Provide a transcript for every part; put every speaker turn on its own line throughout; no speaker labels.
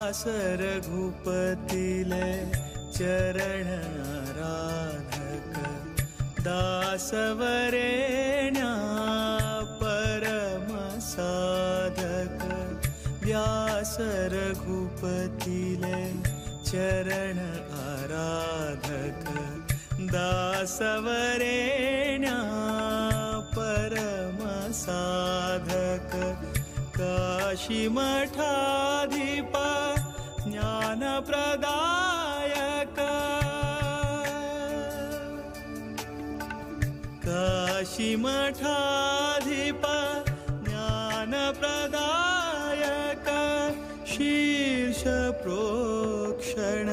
दासर घुपतिले चरण आराधक दासवरेण्या परम साधक व्यासर घुपतिले चरण आराधक दासवरेण्या परम साधक काशी मठाधिपा ज्ञान प्रदायक काशी मठाधिपा ज्ञान प्रदायक शीर्ष प्रोक्षण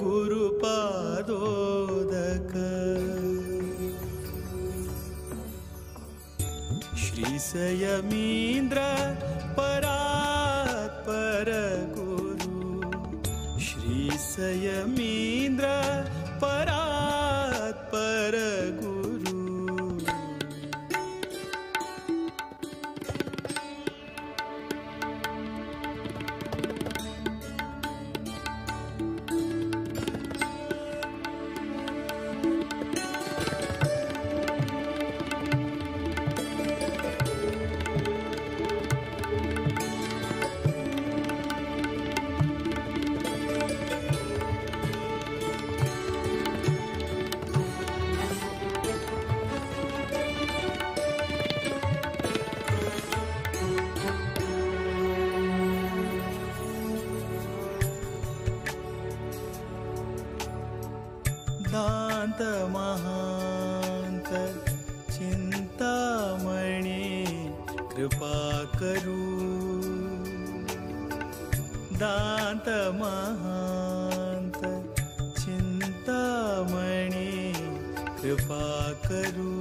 गुरुपादोदक श्री संयमीन्द्र परात्पर गुरु श्री संयमीन्द्र परात्पर गुरु दांत महांत चिंतामणि कृपा करू दांत महांत चिंतामणि कृपा करू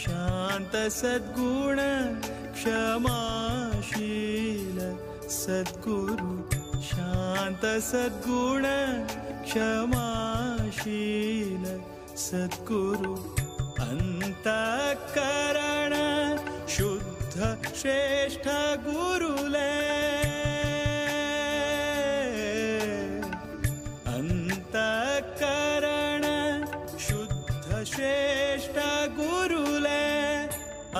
शांत सद्गुण क्षमाशील सद्गुरु शांत सद्गुण क्षमाशील सद्गुरु अंतःकरण शुद्ध श्रेष्ठ गुरुले अंतःकरण शुद्ध श्रेष्ठ गुरुले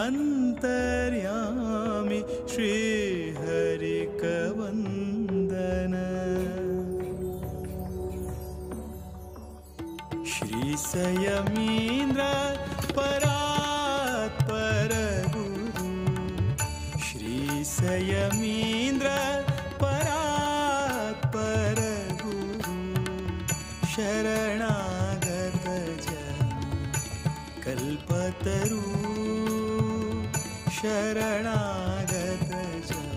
अंतर्यामी श्री हरिकवंदन श्री संयमीन्द्र परात्पर गुरु श्री संयमीन्द्र परात्पर गुरु शरणागत जन कल्पतरु शरणागत जन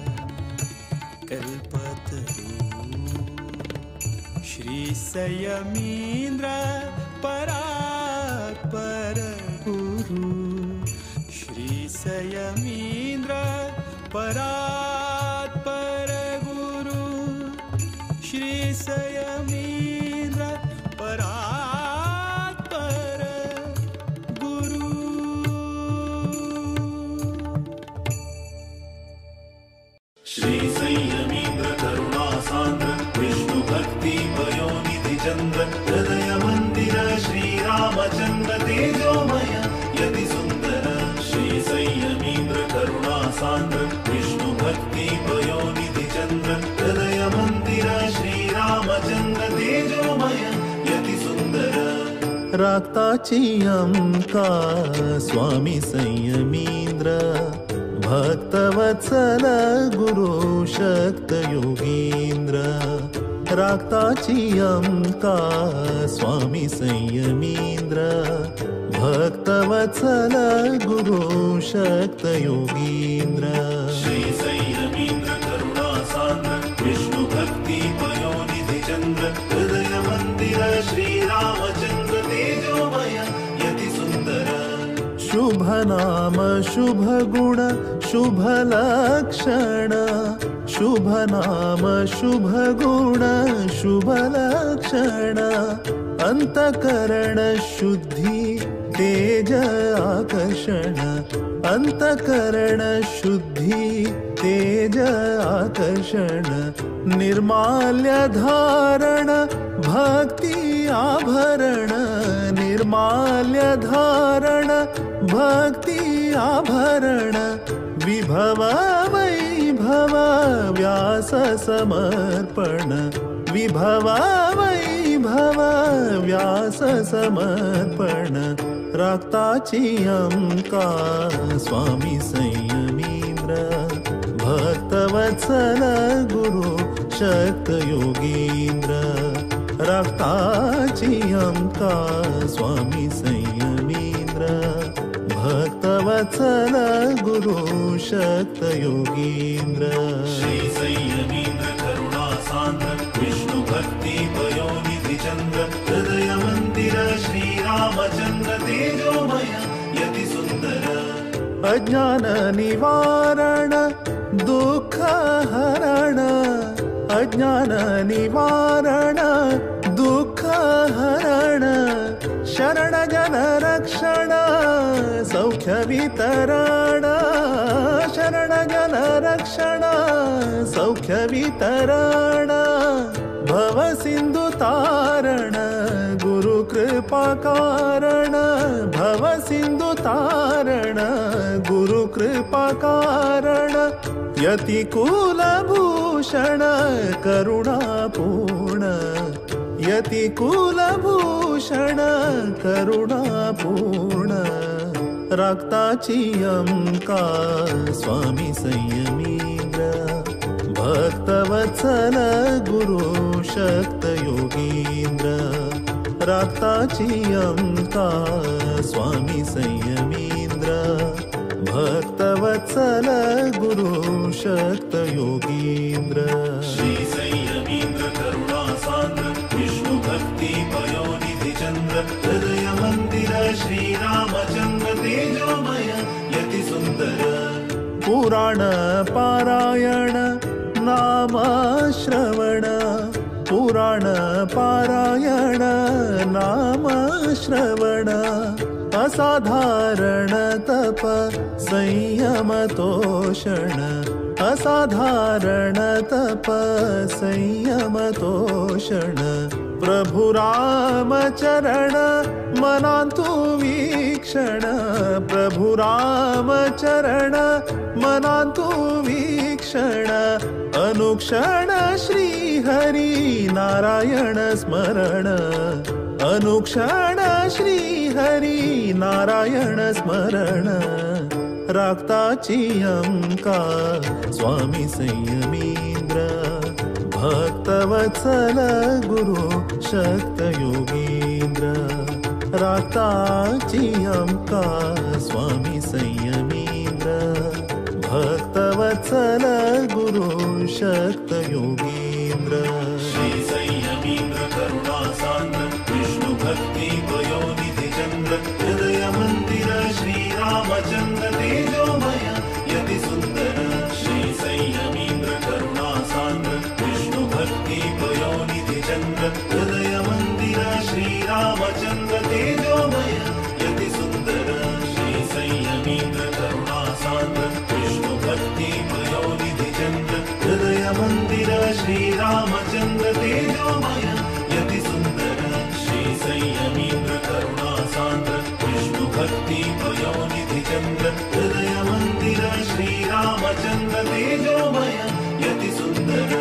कल्पतरु श्री संयमीन्द्र परात्पर गुरु श्री संयमीन्द्र परात्पर गुरु श्री संयमीन्द्र परात्पर गुरु
श्री संयमीन्द्र करुणा सान्द्र विष्णु भक्ति पयोनिधि चंद्र हृदय मंदिर श्री रामचंद्र तेजोमय यति सुंदर श्री संयमीन्द्र करुणा सान्द्र विष्णु भक्ति पयोनिधि चंद्र हृदय मंदिर श्री रामचंद्र तेजोमय यति सुंदर
राक्ताची अंका स्वामी संयमीन्द्र भक्तवत्सल गुरु शक्त योगींद्र राक्ताची अंका स्वामी संयमीन्द्र भक्तवत्सल गुरु शक्त योगींद्र
श्री संयमीन्द्र करुणा सान्द्र विष्णु भक्ति पयोनिधि चंद्र हृदय मंदिर श्री रामचंद्र तेजोमय यति सुंदर
शुभ नाम शुभ गुण शुभ लक्षण शुभ नाम शुभ गुण शुभ लक्षण अंतकरण शुद्धि तेज आकर्षण अंतकरण शुद्धि तेज आकर्षण निर्माल्य धारण भक्ति आभरण निर्माल्य धारण भक्ति आभरण विभव वैभव व्यास समर्पण विभव वैभव व्यास समर्पण रक्ताची अंका स्वामी संयमींद्र भक्तवत्सल गुरु शक्त योगींद्र रक्ताची अंका स्वामी संयमींद्र भक्तवत्सल गुरु शक्त योगींद्र
श्री संयमींद्र करुणा सान्द्र विष्णु भक्ति पयोनिधि चंद्र हृदय मंदिर श्री रामचंद्र तेजोमय यति सुंदर
अज्ञान निवारण दुःख हरण अज्ञान निवारण दुःख हरण शरण जन रक्षण सौख्य वितरण शरण जन रक्षण सौख्य वितरण भव सिंधु तारण गुरु कृपा कारण भव सिंधु तारण गुरु कृपा कारण यति कुलभूषण करुणा पूर्ण यति कुलभूषण करुणा पूर्ण रक्ताची अंका स्वामी संयमींद्र भक्तवत्सल गुरु शक्त योगींद्र रक्ताची अंका स्वामी संयमींद्र भक्तवत्सल गुरु शक्त योगींद्र
श्री संयमींद्र करुणा सान्द्र विष्णु भक्ति पयोनिधि चंद्र हृदय मंदिर श्री रामचंद्र तेजोमय यति सुंदर
पुराण पारायण नाम श्रवण पुराण पारायण नाम श्रवण असाधारण तप संयम तोषण असाधारण तप संयम तोषण प्रभु राम चरण मनांतु वीक्षण प्रभु राम चरण मनांतु वीक्षण अनुक्षण श्री हरि नारायण स्मरण अनुक्षण श्री हरि नारायण स्मरण रक्ताची अंका स्वामी संयमींद्र भक्तवत्सल गुरु शक्त योगींद्र रक्ताची अंका स्वामी संयमींद्र भक्तवत्सल गुरु शक्त योगींद्र
श्री संयमींद्र करुणा सान्द्र विष्णु भक्ति पयोनिधि चंद्र हृदय मंदिर श्री रामचंद्र तेजोमय यति सुंदर श्री संयमींद्र करुणा सान्द्र विष्णु भक्ति पयोनिधि चंद्र हृदय मंदिर श्री रामचंद्र तेजोमय यति सुंदर श्री संयमींद्र करुणा सान्द्र विष्णु भक्ति पयोनिधि चंद्र हृदय मंदिर श्री रामचंद्र तेजोमय यति सुंदर श्री संयमींद्र करुणा सान्द्र विष्णु भक्ति पयोनिधि चंद्र हृदय मंदिर श्री रामचंद्र तेजोमय यति सुंदर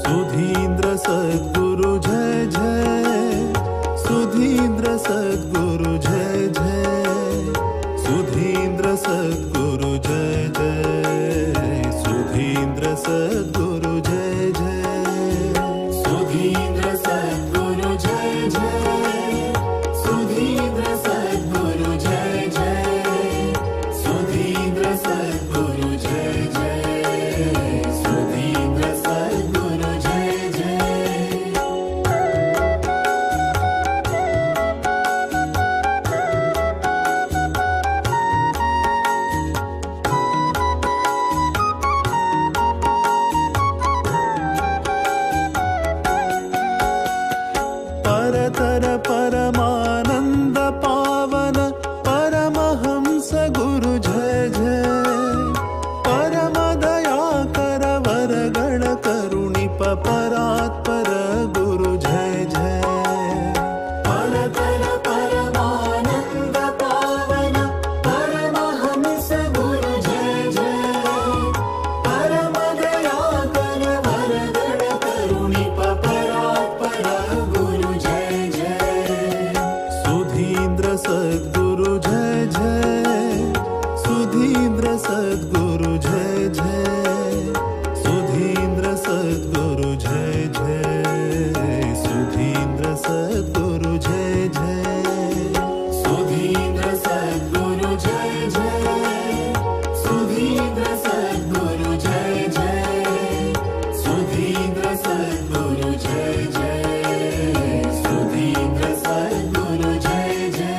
सुधींद्र सद्गुरु जय जय सुधींद्र सद्गुरु
परात्पर गुरु जय जय
परतर परमानंद पावन परमहंस गुरु जय जय परम दया कर वरदन करुणिप परात्पर गुरु जय जय
सुधीन्द्र सद्गुरु जय जय सुधीन्द्र सद्गुरु जय जय सुधीन्द्र सद्गुरु जय जय सुधीन्द्र सद्गुरु जय जय
सुधीन्द्र सद्गुरु जय जय सुधीन्द्र सद्गुरु जय जय सुधीन्द्र सद्गुरु जय जय सुधीन्द्र सद्गुरु जय जय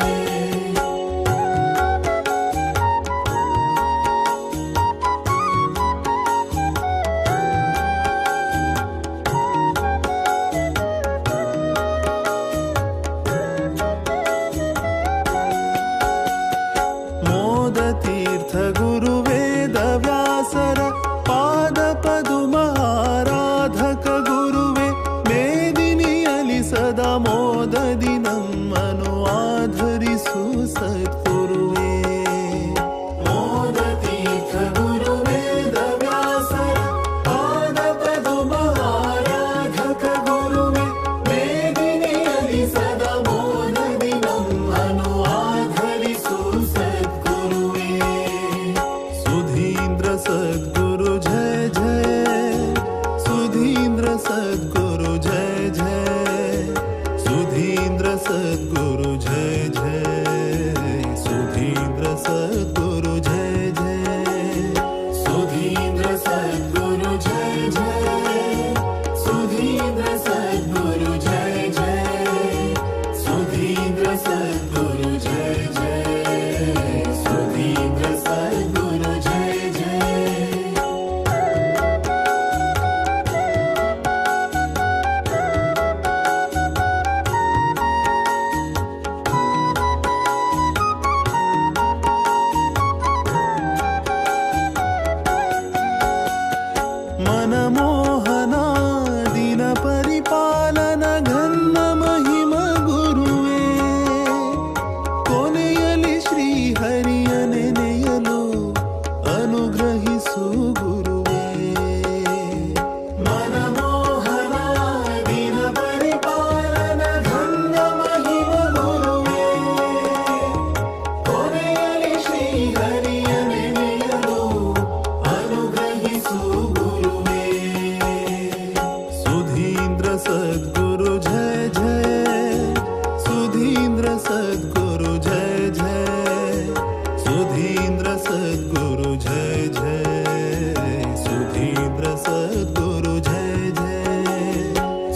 मोदतीर्थ गुरु वेद व्यासर पाद पदुमाराधक गुरुवे मेदिनियलि सदा मोददि नಮ್ಮನು ಆಧರಿಸು ಸದ್ಗುರುವೇ
मोदतीर्थ गुरु वेद व्यासर पाद पदुमाराधक गुरुवे मेदिनियलि सदा मोददि नಮ್ಮನು ಆಧರಿಸು सद्गुरुवे
सुधीन्द्र सद्गुरु जय जय सुधीन्द्र सद्गुरु जय जय सुधीन्द्र सद्गुरु जय जय सुधीन्द्र सद्गुरु जय जय
सुधीन्द्र सद्गुरु जय जय सुधीन्द्र सद्गुरु जय जय सुधीन्द्र सद्गुरु जय जय सुधीन्द्र सद्गुरु जय जय
मनमोहना दिन परिपालन घन्न महिम गुरुवे ಕೊನೆಯಲಿ ಶ್ರೀ ಹರಿಯ ನೆನೆಯಲು ಅನುಗ್ರಹಿಸು ಗುರುವೇ
मनमोहन दीन परिपालन घन्न महिम गुरुवे ಕೊನೆಯಲಿ ಶ್ರೀ ಹರಿಯ ನೆನೆಯಲು ಅನುಗ್ರಹಿಸು ಗುರುವೇ
सुधीन्द्र सद्गुरु जय जय सुधीन्द्र सद्गुरु जय जय सुधीन्द्र सद्गुरु जय जय सुधीन्द्र सद्गुरु जय जय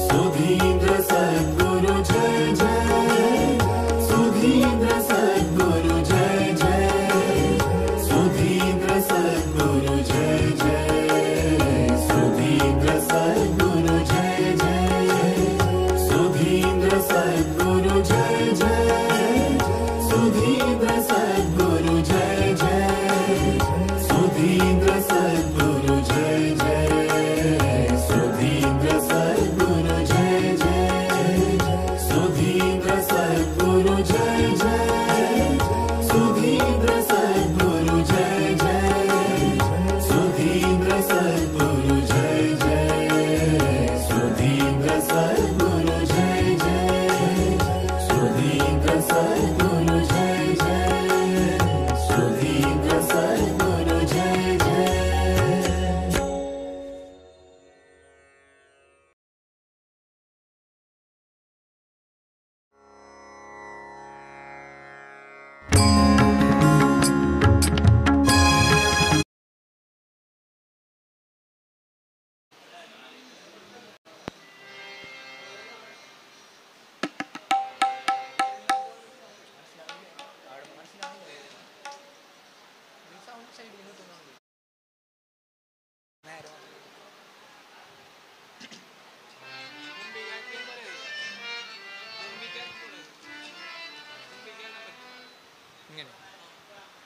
सुधीन्द्र सद्गुरु जय जय सुधीन्द्र सद्गुरु जय जय सुधीन्द्र सद्गुरु जय जय सुधीन्द्र सद्गुरु जय जय सुधीन्द्र सद्गुरु जय जय सुधीन्द्र सद्गुरु जय जय सुधीन्द्र सद्गुरु जय जय सुधीन्द्र सद्गुरु जय जय सुधीन्द्र सद्गुरु जय जय सुधीन्द्र सद्गुरु जय जय सुधीन्द्र सद्गुरु जय जय सुधीन्द्र सद्गुरु जय जय सुधीन्द्र सद्गुरु जय जय सुधीन्द्र सद्गुरु जय जय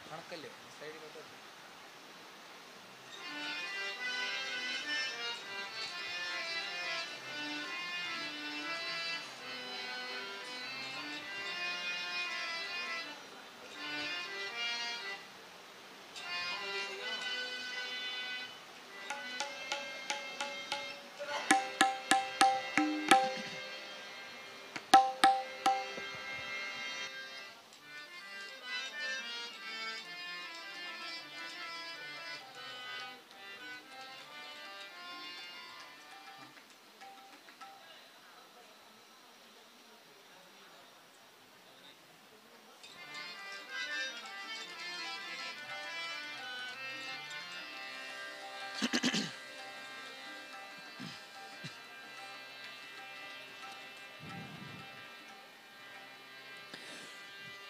കണക്കല്ലേ സൈഡിൽ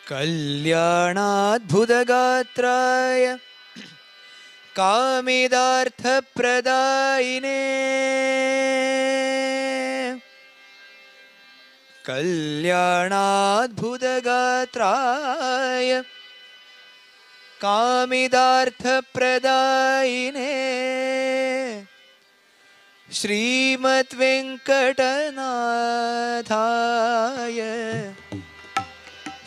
कल्याणाद्भुतगात्राय कामिदार्थप्रदायिने कल्याणाद्भुतगात्राय कामिदार्थप्रदायिने श्रीमद्वेङ्कटनाथाय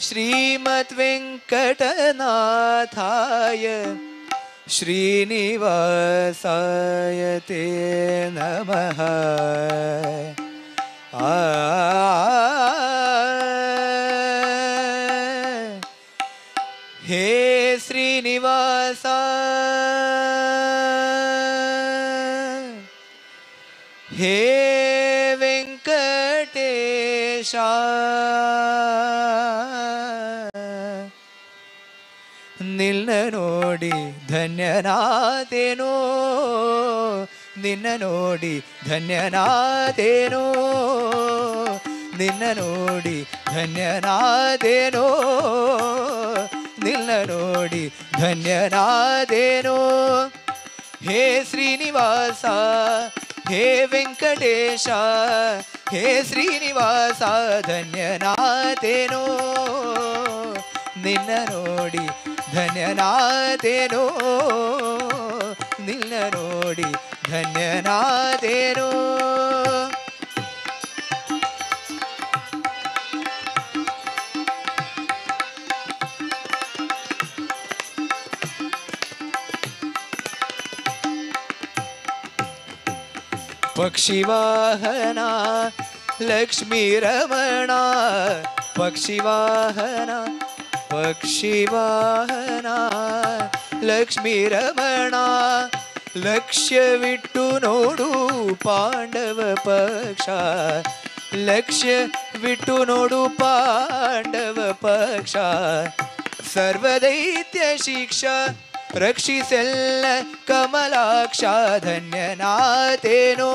श्रीमद्वेङ्कटनाथाय श्रीनिवासाय ते नमः। हे श्रीनिवास हे वेंकटेशा ನಿನ್ನ ನೋಡಿ ಧನ್ಯನಾದೇನೋ ನಿನ್ನ ನೋಡಿ ಧನ್ಯನಾದೇನೋ ನಿನ್ನ ನೋಡಿ ಧನ್ಯನಾದೇನೋ ನಿನ್ನ ನೋಡಿ ಧನ್ಯನಾದೇನೋ ಹೇ ಶ್ರೀನಿವಾಸ ಹೇ ವೆಂಕಟೇಶ ಹೇ ಶ್ರೀನಿವಾಸ ಧನ್ಯನಾದೇನೋ ನಿನ್ನ ನೋಡಿ ಧನ್ಯನಾದೇನೋ ನಿನ್ನ ನೋಡಿ ಧನ್ಯನಾದೇನೋ ಪಕ್ಷಿವಾಹನ ಲಕ್ಷ್ಮೀ ರಮಣ ಪಕ್ಷಿವಾಹನ ಪಕ್ಷಿವಾಹನ ಲಕ್ಷ್ಮೀ ರಮಣ ಲಕ್ಷ್ಯವಿಟ್ಟು ನೋಡು ಪಾಂಡವ ಪಕ್ಷ ಲಕ್ಷ್ಯವಿಟ್ಟು ನೋಡು ಪಾಂಡವ ಪಕ್ಷ ಸರ್ವದೈತ್ಯ ಶಿಕ್ಷಾ ರಕ್ಷಿಸೆಲ್ಲ ಕಮಲಾಕ್ಷ ಧನ್ಯನಾದೇನೋ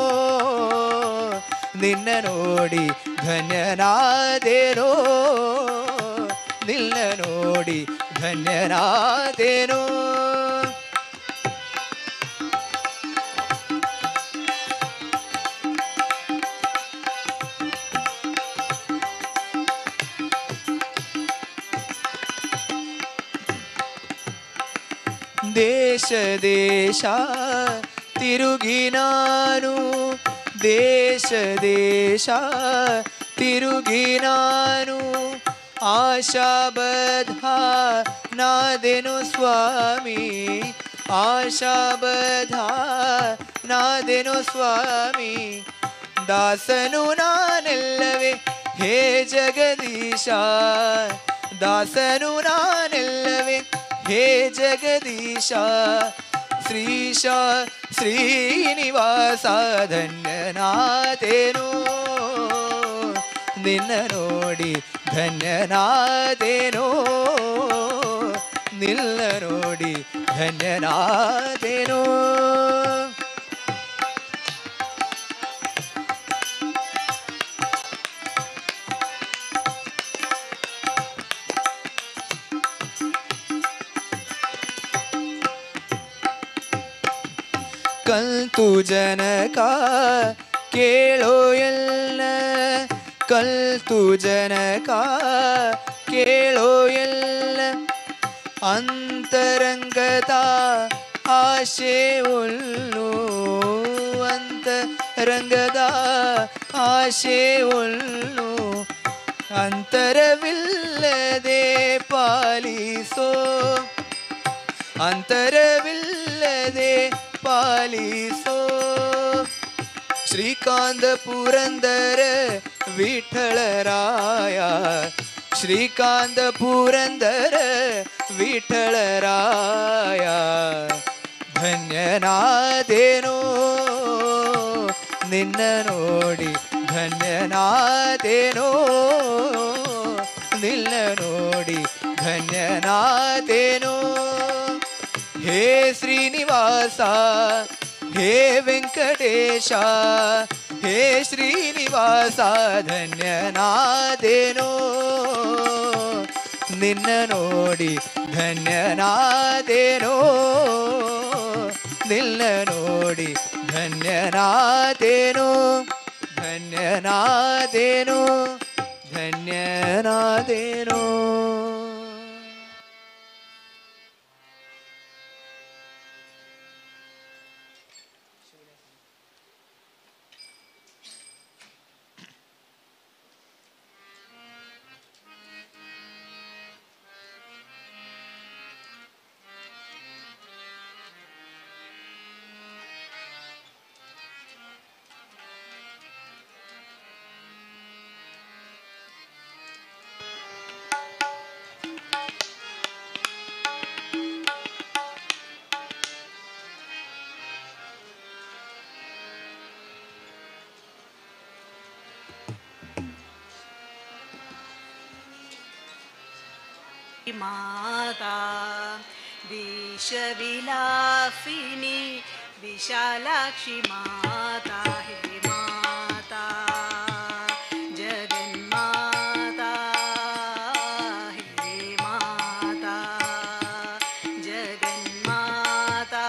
ನಿನ್ನ ನೋಡಿ ಧನ್ಯನಾದೇನೋ ನಿನ್ನ ನೋಡಿ ಧನ್ಯನಾದೇನೋ ದೇಶ ದೇಶ ತಿರುಗಿ ನಾನು ದೇಶ ದೇಶ ತಿರುಗಿ ನಾನು ಆಶಾಬದ್ಧ ನಾದೆನು ಸ್ವಾಮಿ ಆಶಾಬದ್ಧ ನಾದೆನು ಸ್ವಾಮಿ ದಾಸನು ನಾನೆಲ್ಲವೇ ಹೇ ಜಗದೀಶ ದಾಸನು ನಾನೆಲ್ಲವೇ ಹೇ ಜಗದೀಶ ಶ್ರೀಶ ಶ್ರೀನಿವಾಸ ಧನ್ಯನಾದೇನೋ ನಿನ್ನ ನೋಡಿ ಧನ್ಯನಾದೇನೋ ನಿನ್ನ ನೋಡಿ ಧನ್ಯನಾದೇನೋ ಕಲ್ತು ಜನಕ ಕೇಳೋ ಎಲ್ಲ ಕಲ್ತು ಜನಕ ಕೇಳೋ ಎಲ್ಲ ಅಂತರಂಗದ ಆಶೆ ಉಳ್ಳು ಅಂತರಂಗದ ಆಶೆ ಉಳ್ಳು ಅಂತರವಿಲ್ಲದೆ ಪಾಲಿಸೋ ಅಂತರವಿಲ್ಲದೆ ಪಾಲಿಸೋ ಶ್ರೀಕಾಂತ ಪುರಂದರ ವಿಠಲರಾಯ ಶ್ರೀಕಾಂತ ಪುರಂದರ ವಿಠಲರಾಯ ಧನ್ಯನಾದೇನೋ ನಿನ್ನ ನೋಡಿ ಧನ್ಯನಾದೇನೋ ನಿನ್ನ ನೋಡಿ ಧನ್ಯನಾದೇನೋ ಹೇ ಶ್ರೀನಿವಾಸ ಹೇ ವೆಂಕಟೇಶ ಹೇ ಶ್ರೀನಿವಾಸ ಧನ್ಯನಾದೇನೋ ನಿನ್ನ ನೋಡಿ ಧನ್ಯನಾದೇನೋ ನಿನ್ನ ನೋಡಿ ಧನ್ಯನಾದೇನೋ ಧನ್ಯನಾದೇನೋ ಧನ್ಯನಾದೇನೋ.
माता विषविलासिनी विशालाक्षी माता हे माता जगन्माता हे माता जगन्माता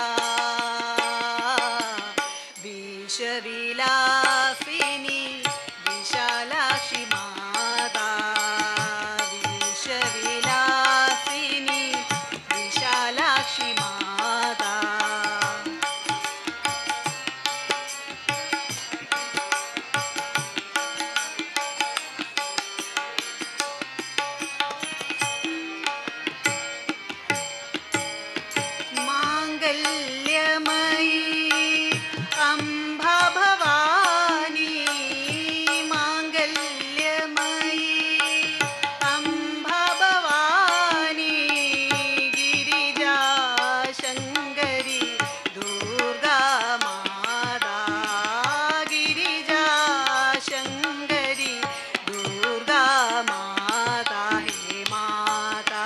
विषविलासिनी विशालाक्षी माता विषविलासिनी विशालाक्षी माता मांगल्यमयी अंबा भवानी मांगल्यमयी अंबा भवानी गिरिजा शंकरी दुर्गा माता गिरिजा शंकरी दुर्गा माता हे माता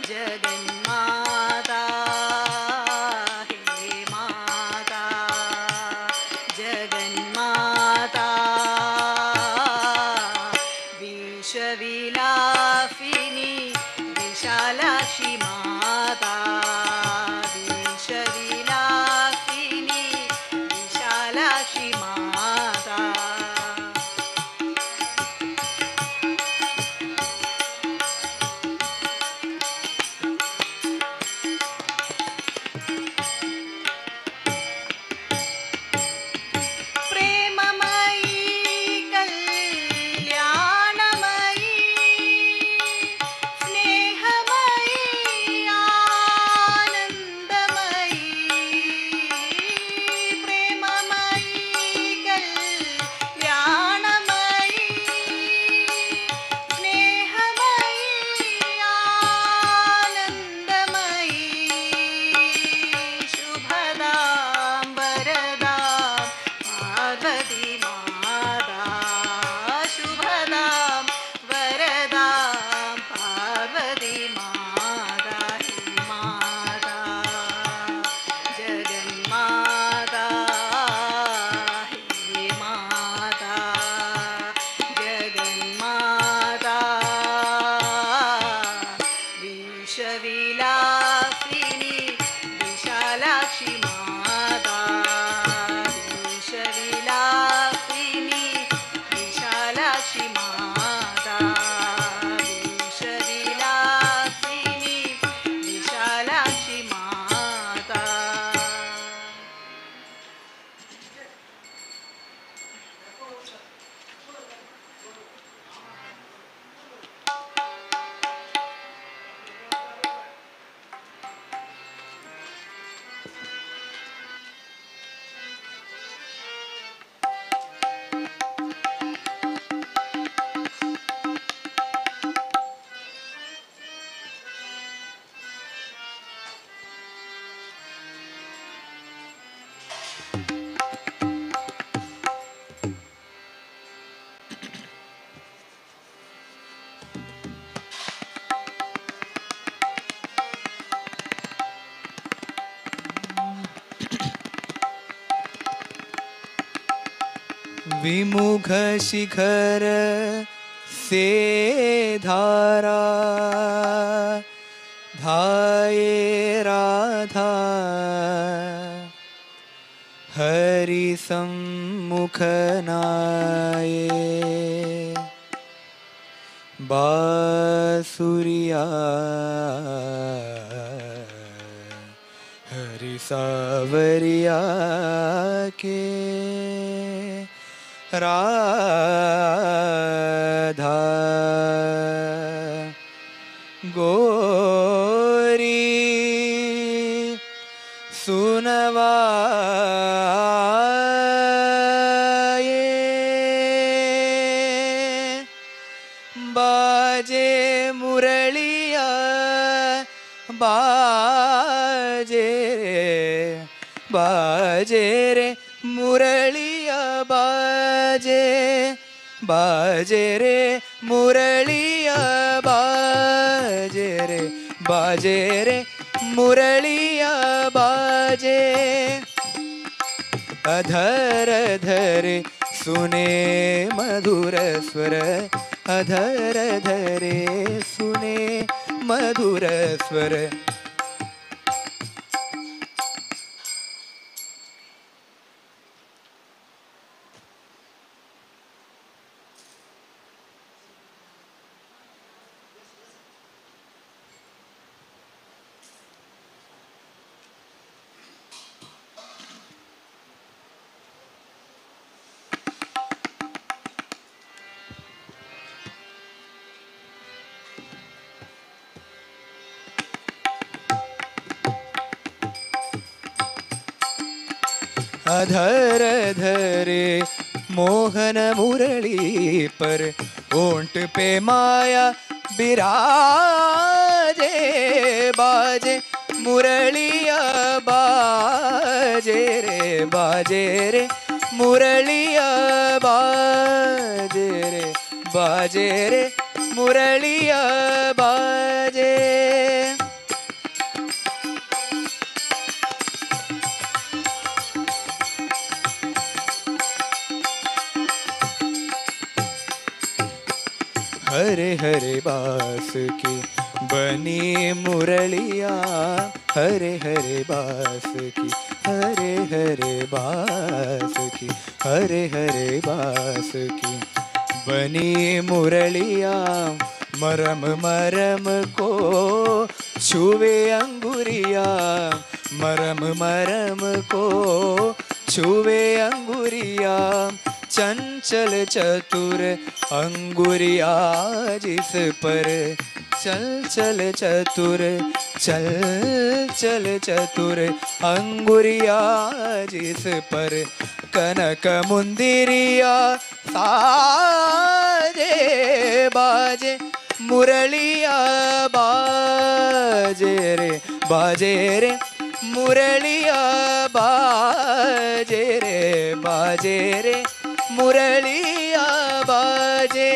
जगन्माता हे माता जगन्माता विषविलासिनी विशालाक्षी माता विषविलासिनी विशालाक्षी माता प्रेममयी कल्याणमयी स्नेहमयी आनन्दमयी प्रेममयी कल्याणमयी स्नेहमयी आनन्दमयी शुभदां वरदां पार्वती माता शुभदां वरदां पार्वती माता हे माता जगन्माता हे माता जगन्माता विषविलासिनी विशालाक्षी माता विषविलासिनी विशालाक्षी माता विषविलासिनी विशालाक्षी माता
विमुख शिखर से धारा धाये राधा हरि सम्मुख नाये बासुरिया हरि सावरिया के राधा गोरी सुनवाये बाजे मुरलिया बाजे रे मुरलिया बाजे बाजे रे मुरलिया बाजे रे मुरलिया बाजे अधर धरे सुने मधुर स्वर अधर धरे सुने मधुर स्वर अधर धरे मोहन मुरली पर ओंठ पे माया बिराजे बाजे मुरलिया बाजे रे मुरलिया बाजे रे मुरलिया बाजे हरे हरे बास की बनी मुरलिया हरे हरे बास की हरे हरे बास की हरे हरे बास की बनी मुरलिया मरम मरम को छुवे अंगुरिया मरम मरम को छुवे अंगुरिया चंचल चतुर अंगुरिया जिस पर चल चल चतुर अंगुरिया जिस पर कनक मुंदिरिया साजे बाजे मुरलिया बाजे रे मुरलिया बाजे रे मुरलिया बाजे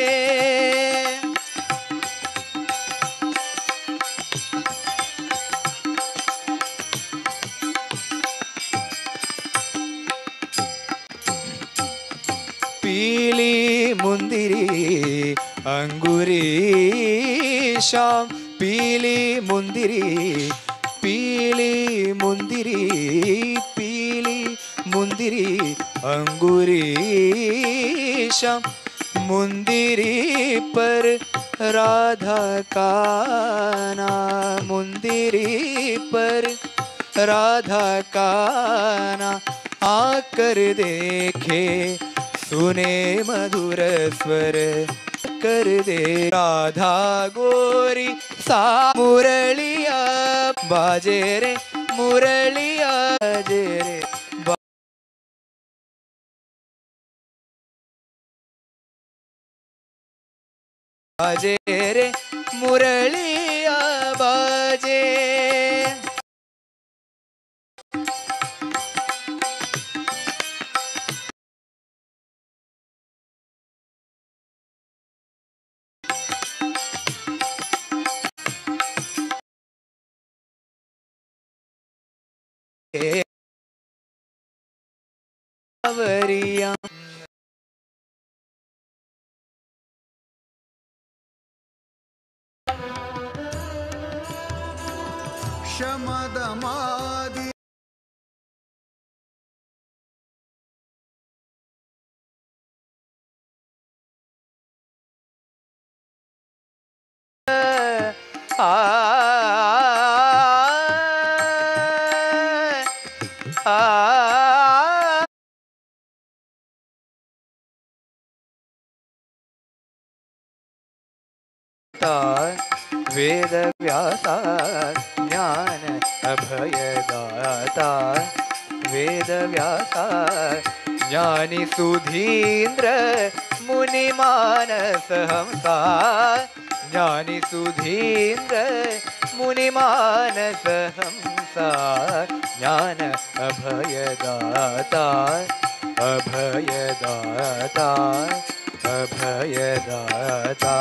पीली मुंदिरी अंगुरी श्याम पीली मुंदिरी अंगुरी श्याम मुंदिरी पर राधा का नाम मुंदिरी पर राधा का नाम आकर देखे सुने मधुर स्वर कर दे राधा गोरी सा मुरलिया बाजे रे मुरलिया बाजे रे बाजे रे मुरलिया बाजे सावरिया
शमदमादि
वेद व्यासा ज्ञान अभयदाता वेद व्यासा ज्ञानी सुधीन्द्र मुनि मानस हमसा ज्ञानी सुधीन्द्र मुनि मानस हमसा ज्ञान अभयदाता अभयदाता अभयदाता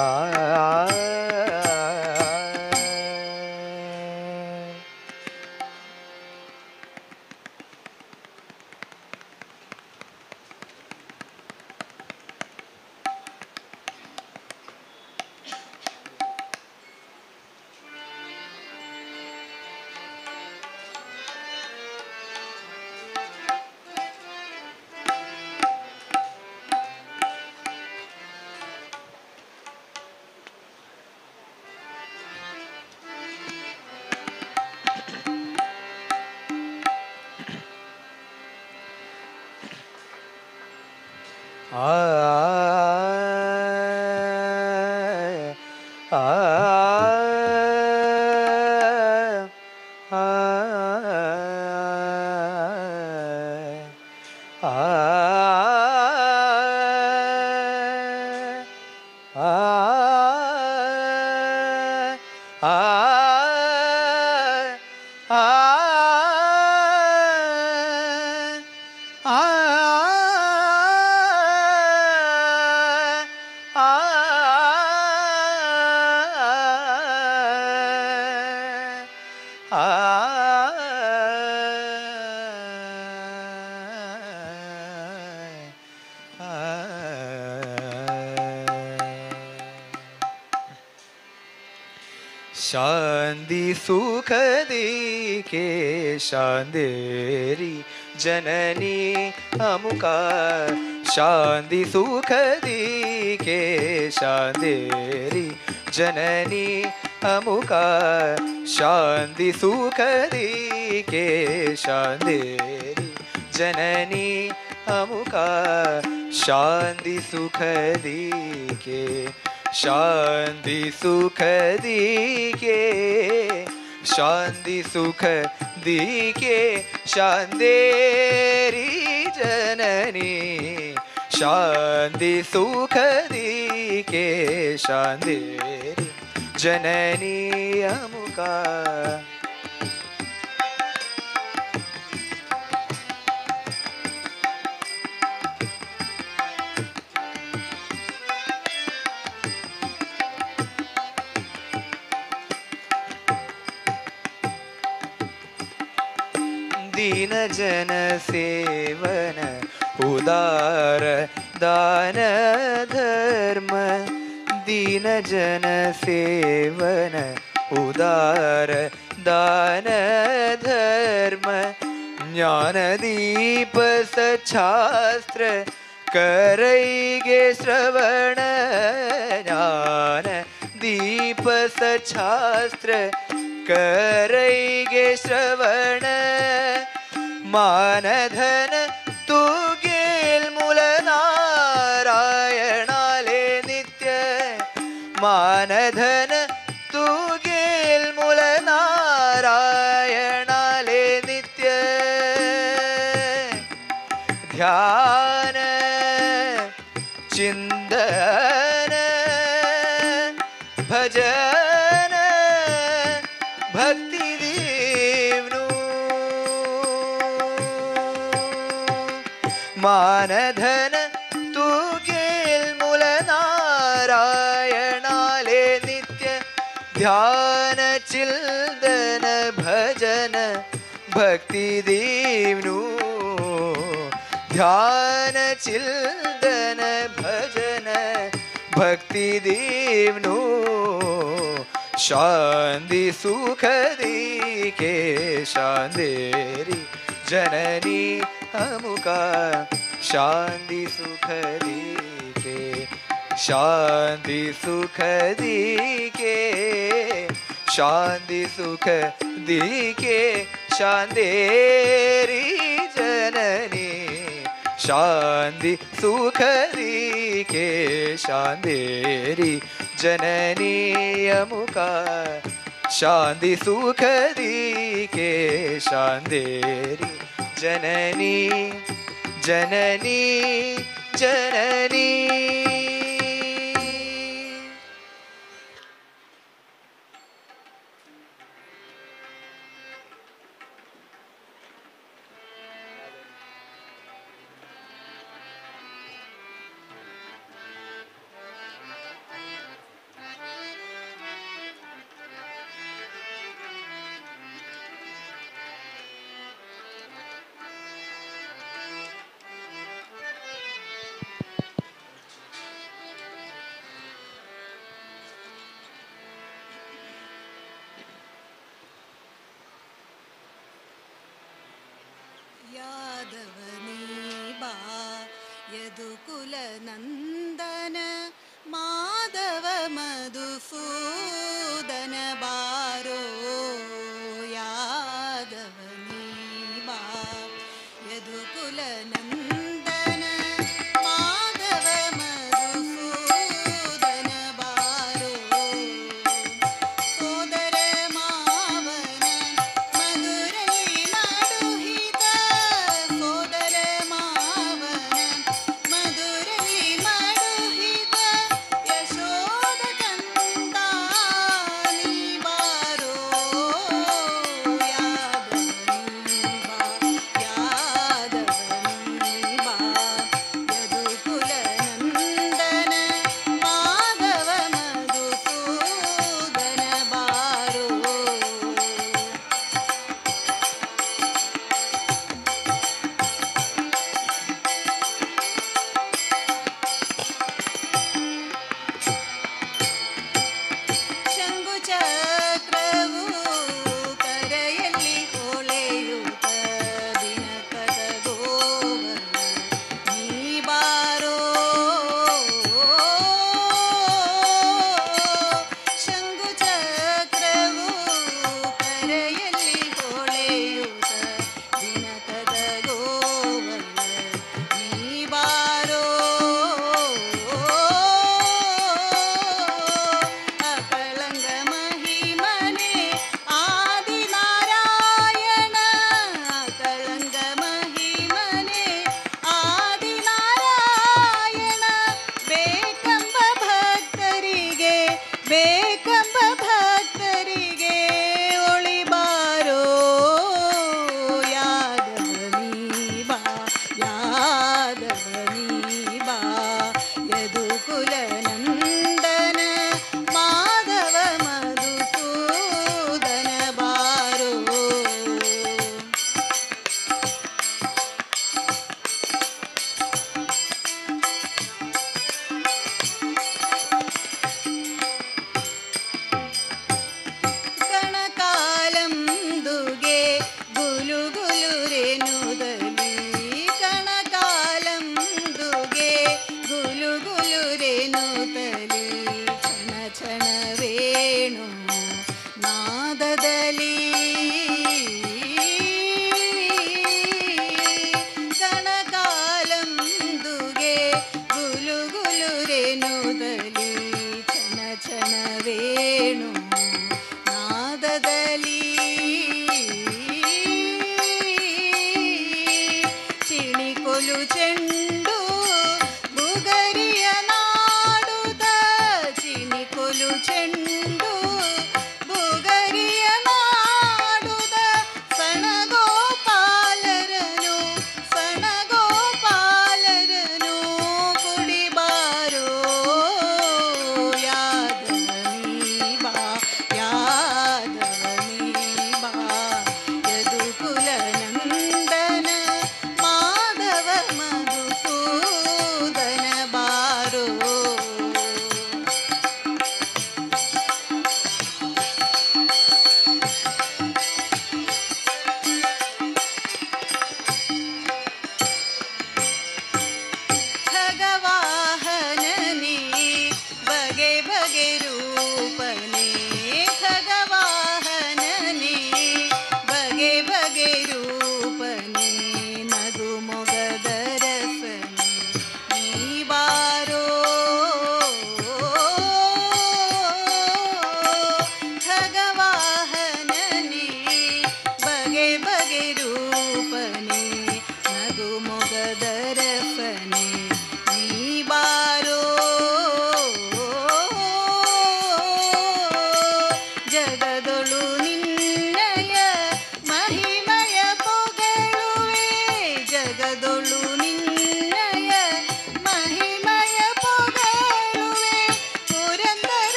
शांति सुख दी के शांदेरी जननी अमुका शांति सुख दी के शांदेरी जननी अमुका शांति सुख दी के शांदेरी जननी अमुका शांति सुख दी के शांति सुख दी के शांति सुख दी के शांदेरी जननी शांति सुख दी के शांदेरी जननी अमुका दीन जन सेवन उदार दान धर्म दीन जन सेवन उदार दान धर्म ज्ञान दीप सच्छास्त्र करैगे श्रवण ज्ञान दीप सच्छास्त्र करैगे श्रवण मानधन तू गेल मूल नारायणाले नित्य मानधन तू गेल मूल नारायणाले नित्य ध्यान चिंतन भजन भक्ति देवनु मानधन तू गेल मूल नारायणाले नित्य ध्यान चिल्दन भजन भक्ति देवनु ध्यान चिल्दन भजन भक्ति देवनु शांति सुखदी के शांदेरी जननी अमुका शांति सुखदी के शांति सुखदी के शांति सुखदी के शांदेरी जननी शांति सुखदी के शांदेरी जननी अमुका शांति सुखदी के शांदेरी जननी जननी जननी
यादवनी बा यदुकुल नंदन माधव मधुसूदन बारो यादवनी बा यदुकुल नंदन माधव मधुसूदन बारो सोदर मावन मधुरई नडुहित सोदर मावन मधुरई नडुहित यशोद कंदानी बा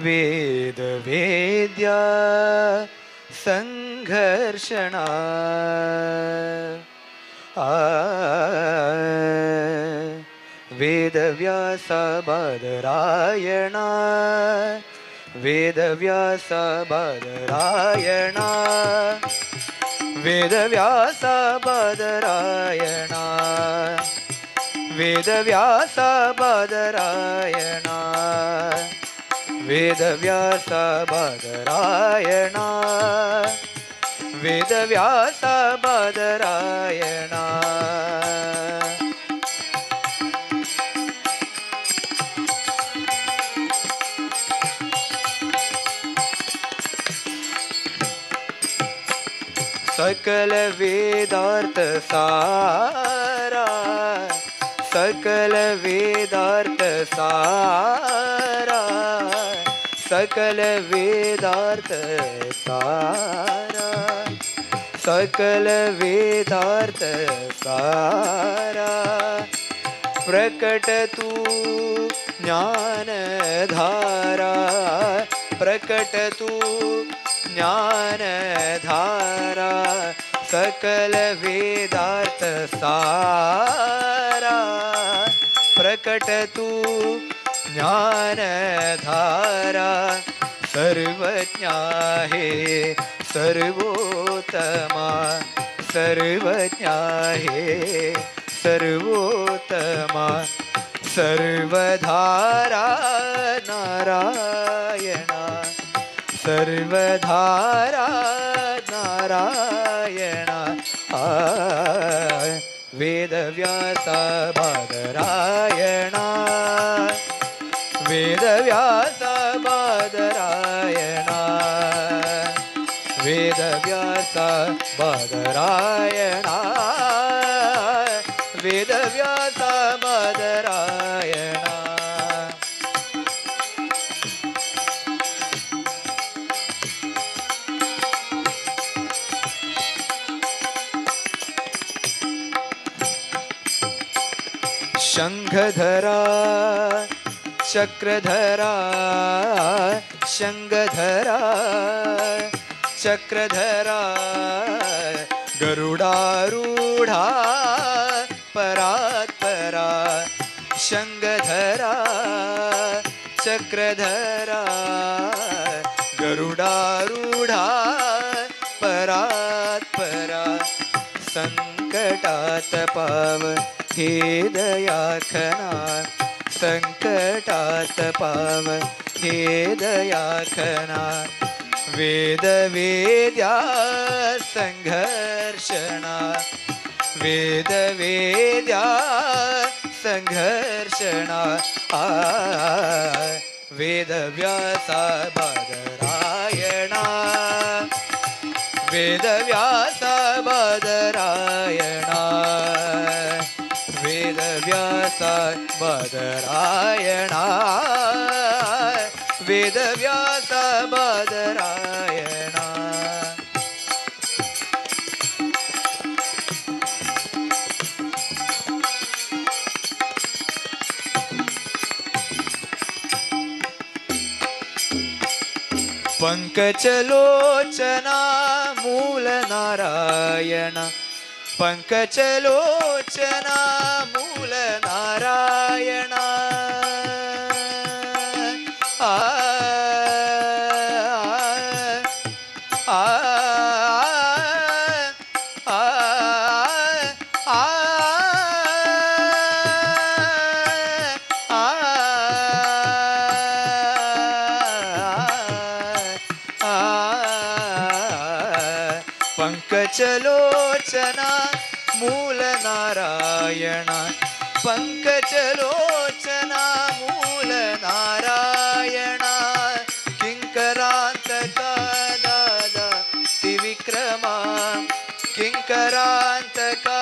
वेदवेद्या संघर्षणा वेदव्यासा बादरायणा वेदव्यासा बादरायणा वेदव्यासा बादरायणा वेदव्यासा बादरायणा वेदव्यासा बादरायणा वेदव्यासा बादरायणा सकल वेदार्थ सारा सकल वेदार्थ सारा सकल वेदार्थ सारा सकल वेदार्थ सारा प्रकट तू ज्ञान धारा प्रकट तू ज्ञान धारा सकल वेदार्थ सारा प्रकट तू ज्ञान धारा सर्वज्ञा हे सर्वोत्तमा सर्वज्ञा हे सर्वोत्तमा सर्वधारा नारायणा सर्वधारा नारायणा वेदव्यासा बादरायणा वेदव्यासा बादरायणा वेदव्यासा बादरायणा वेदव्यासा बादरायणा शंखधरा चक्रधरा शंखधरा चक्रधरा गरुडारूढा परात्परा शंखधरा चक्रधरा गरुडारूढा परात्परा संकटात पाव हे दयाखना संकटात पाव हे दयाखना वेद वेद्या संघर्षणा वेद वेद्या संघर्षणा वेदव्यासा बादरायणा वेदव्यासा बादरायणा वेदव्यासा बादरायणा वेदव्यासा बादरायणा पंकजलोचना मूल नारायण पंकजलोचना मूल नारायण आ आ पंकजलोचना मूल नारायण पंकजलोचना मूल नारायण किंकरांतका दादा त्रिविक्रमा किंकरांतका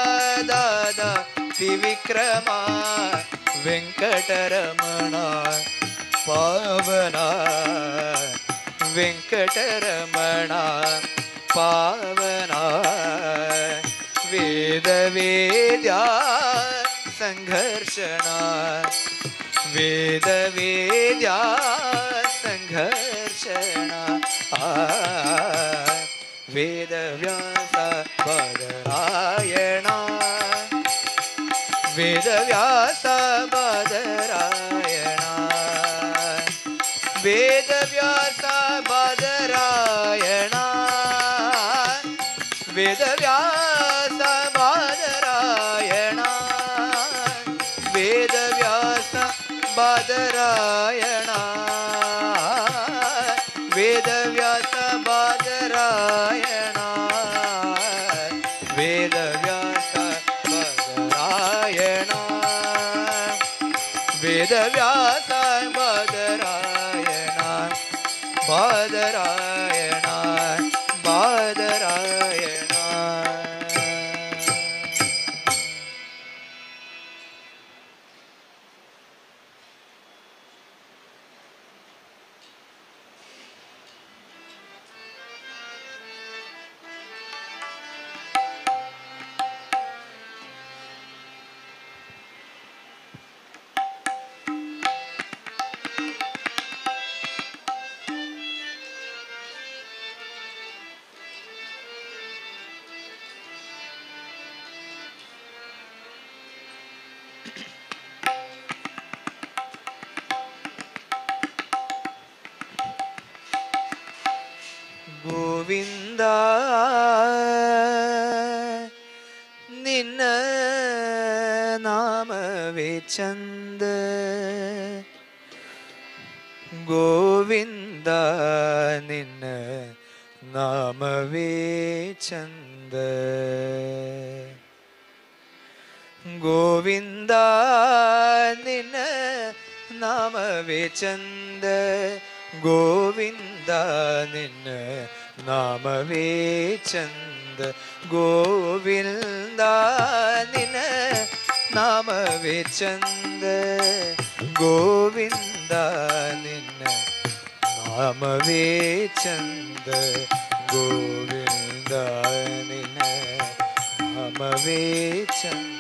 दादा त्रिविक्रमा वेंकटरमणा पावना वेंकटरमणा पावना वेद वेद्या संघर्षणा वेद वेद्या संघर्षण वेदव्यास बादरायण वेदव्यास बादरायण वेदव्यास बादरायण वेदव्यास बादरायण वेदव्यास बादरायण वेदव्यास बादरायण वेदव्यास बादरायण वेदव्यास बादरायण बादरायण बादरायण ಗೋವಿಂದ ನಿನ್ನ ನಾಮವೇ ಚಂದ ಗೋವಿಂದ ನಿನ್ನ ನಾಮವೇ ಚಂದ ಗೋವಿಂದ ನಿನ್ನ ನಾಮವೇ ಚಂದ ಗೋವಿಂದ ನಿನ್ನ ನಾಮವೇ ಚಂದ ಗೋವಿಂದ ನಿನ್ನ ನಾಮವೇ ಚಂದ ಗೋವಿಂದ ನಿನ್ನ ನಾಮವೇ ಚಂದ ಗೋವಿಂದ ನಿನ್ನ ನಾಮವೇ ಚಂದ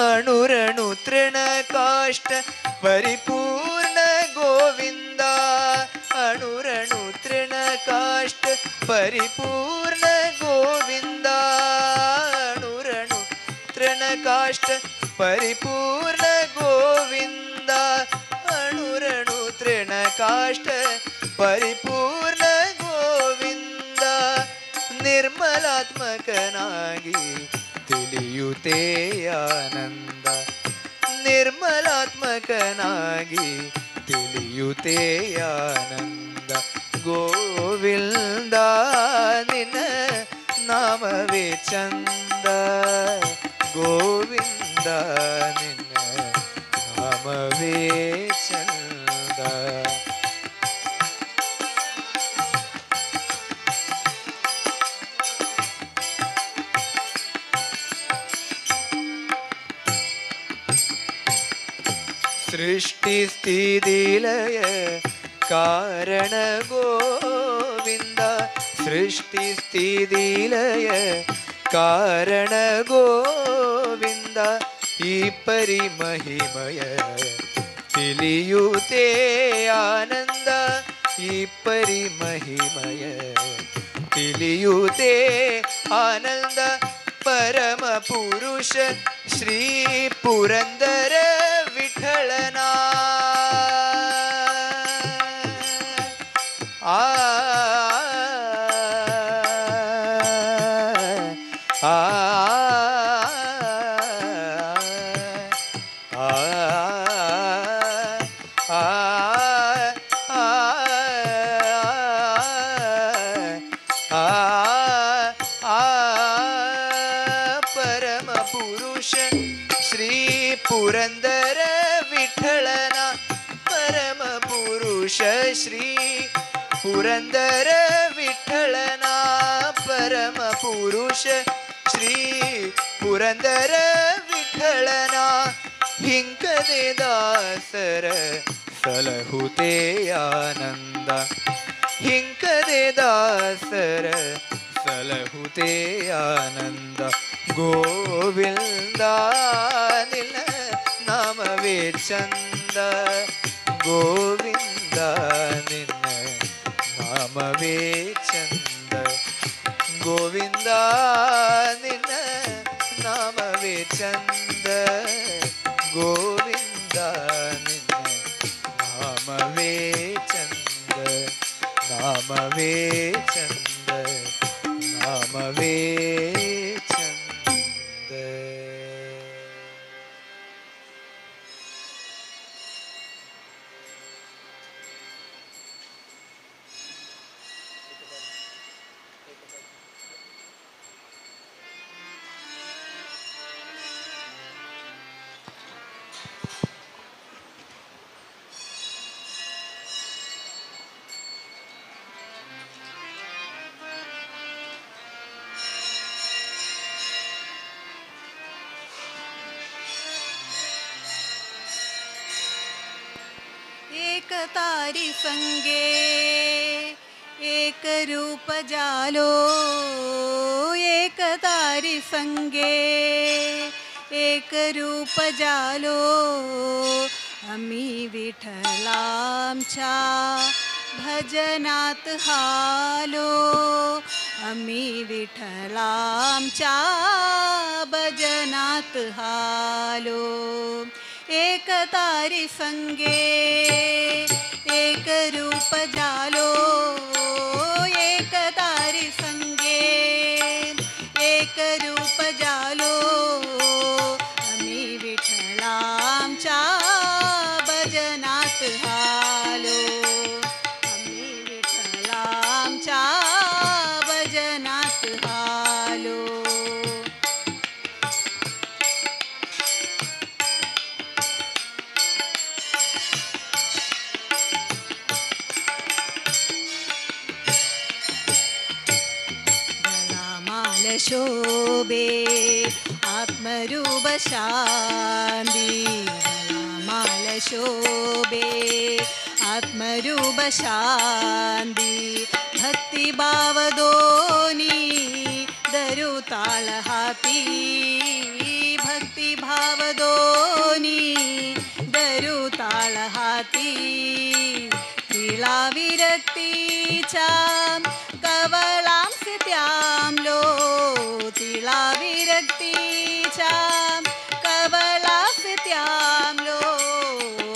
ಅಣುರಣು ತೃಣ ಕಾಷ್ಟ ಪರಿಪೂರ್ಣ ಗೋವಿಂದ ಅಣುರಣು ತೃಣ ಕಾಷ್ಟ ಪರಿಪೂರ್ಣ ಗೋವಿಂದ ಅಣುರಣು ತೃಣ ಕಾಷ್ಟ ಪರಿಪೂರ್ಣ ಗೋವಿಂದ ಅಣುರಣು ತೃಣ ಕಾಷ್ಟ ಪರಿಪೂರ್ಣ ಗೋವಿಂದ ನಿರ್ಮಲಾತ್ಮಕನಾಗಿ ತಿಳಿಯುತ್ತೇ ಆನಂದ ನಿರ್ಮಲಾತ್ಮಕನಾಗಿ ತಿಳಿಯುತ್ತೇ ಆನಂದ ಗೋವಿಂದ ನಿನ್ನ ನಾಮವೇ ಚಂದ ಗೋವಿಂದ ನಿನ್ನ ನಾಮವೇ ಚಂದ सृष्टि स्थिति लय कारण गोविंद सृष्टि स्थिति लय कारण गोविंद ಈ ಪರಿ ಮಹಿಮಯ ತಿಳಿಯುತ್ತೇ ಆನಂದ ಈ ಪರಿ ಮಹಿಮಯ ತಿಳಿಯುತ್ತೇ ಆನಂದ ಪರಮ ಪುರುಷ ಶ್ರೀ ಪುರಂದರ ವಿಠಲನ ಆ ಆ ಪರಮ ಪುರುಷ ಶ್ರೀ ಪುರಂದರ ವಿಠಲನ ಪರಮ ಪುರುಷ ಶ್ರೀ ಪುರಂದರ ವಿಠಲನ ಪರಮ ಪುರುಷ ಶ್ರೀ ಪುರಂದರ ವಿಠಲನ ಹಿಂಕದೆ ದಾಸರ ಸಲಹುತೆ ಆನಂದ हिंकदे दासर सलहुते आनंद गोविंदा निल नामवे चंद गोविंदा निन्न नामवे चंद गोविंदा निन्न नामवे चंद गोविंदा निन्न नामवे चंद नामवे चंद नामवे चंद.
एक तारी संगे एक रूप जालो एक तारी संगे एक रूप जालो आम्ही विठ्ठलांच्या भजनात हालो आम्ही विठ्ठलांच्या भजनात हालो एक तारी संगे एक रूप जालो एक तारी संगे एक रूप जालो आम्ही विठ्ठलांच्या भजनात हालो आम्ही विठ्ठलांच्या भजनात हालो. शोभे आत्मरूप शांती माल शोभे आत्मरूप शांती भक्तिभाव दोनी दरु ताळ हाती भक्तिभाव दोनी दरु ताळ हाती तिला विरक्तीच्या कवलांसी त्यामलो तिला विरक्तीच्या कवलांसी त्यामलो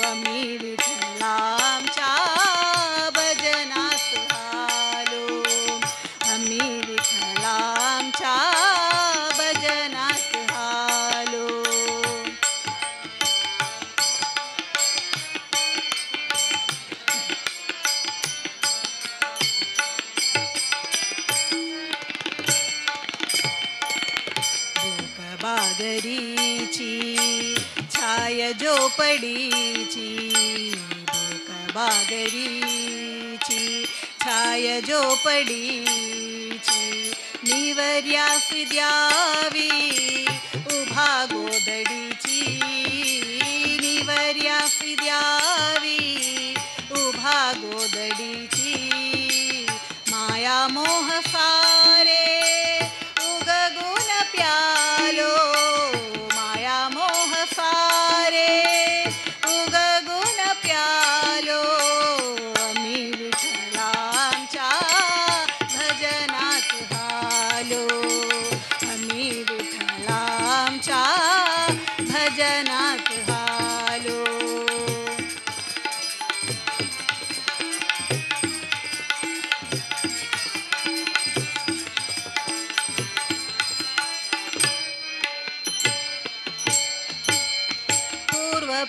आम्ही विठ्ठलांच्या भजनात हालो आम्ही विठ्ठलांच्या भजनात हालो. बागरीची छाय झोपडीची भूक बागरीची छाय झोपडीची निवर्यासी द्यावी उभा गोदडीची निवर्यासी द्यावी उभा गोदडीची माया मोह सारे उगगुण प्यालो माया मोह सारे उगगुण प्यालो आम्ही विठ्ठलांच्या भजनात हालो आम्ही विठ्ठलांच्या भजनात हालो.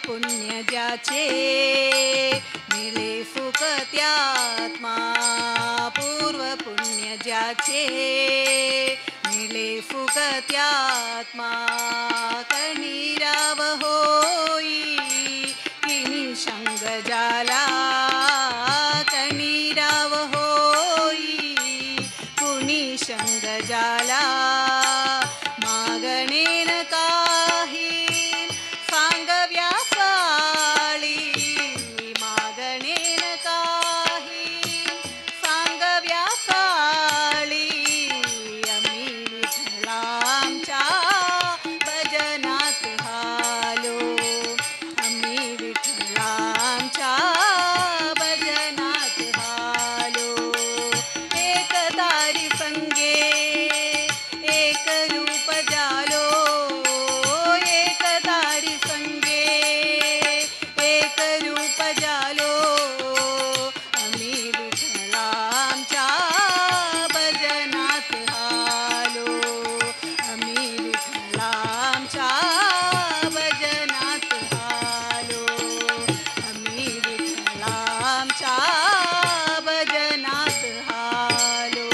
पुण्य ज्याचे मिळे सुख त्यात्मा पूर्व पुण्य ज्याचे मिळे सुख त्यात्मा कणीराव होई किनी संग जाला कणीराव होई कुणी संग जाला मागणेन काही सांगव्या साळी मागणेन काही रूप जालो एक दारी संगे एक रूप जालो आम्ही विठ्ठलांच्या भजनात हालो आम्ही विठ्ठलांच्या भजनात हालो आम्ही विठ्ठलांच्या भजनात हालो.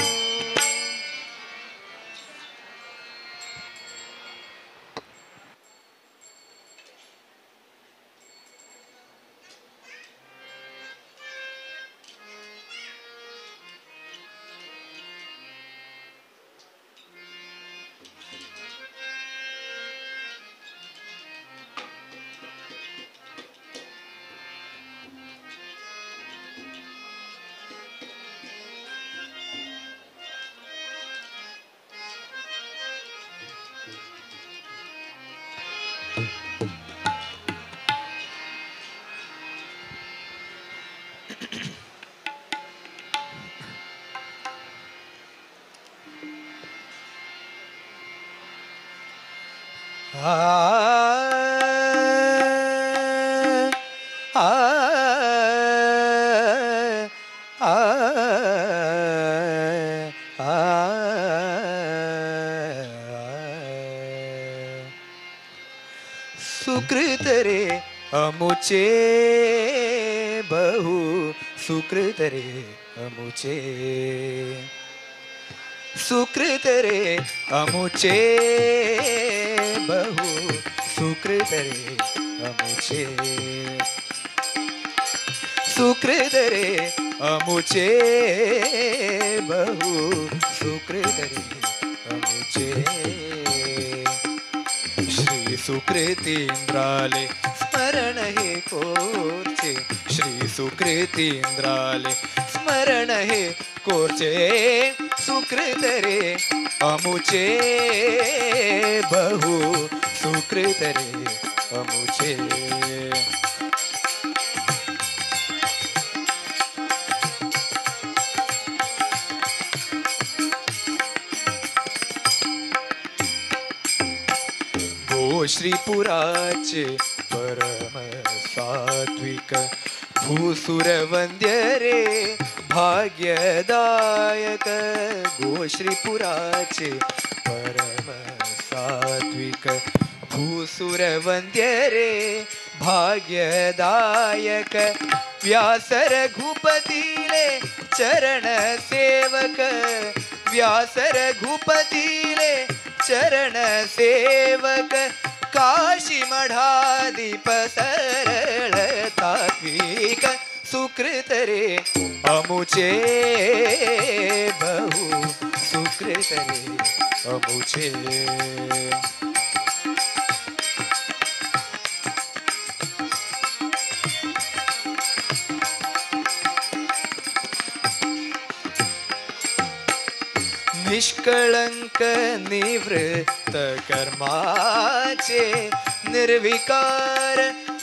सुकृत रे अमुचे बहु सुकृत रे अमुचे सुकृत रे अमुचे बहु सुकृत रे अमुचे सुकृत रे अमुचे बहु सुकृत रे अमुचे श्री सुकृतींद्राले स्मरण हे कोरचे श्री सुकृतींद्राले स्मरण हे कोरचे सुकृत रे अमुचे बहु सुकृत रे अमुचे श्रीपुराचे परम सात्विक भूसुर वंद्य रे भाग्यदायक गो श्रीपुराचे परम सात्विक भूसुर वंद्य रे भाग्यदायक व्यास रघुपतीले चरण सेवक व्यास रघुपतीले चरण सेवक काशी मठादीप सरळ तात्विक सुकृत रे अमुचे बहु सुकृत रे अमुचे निष्कळंक निवृत्त कर्माचे निर्विकार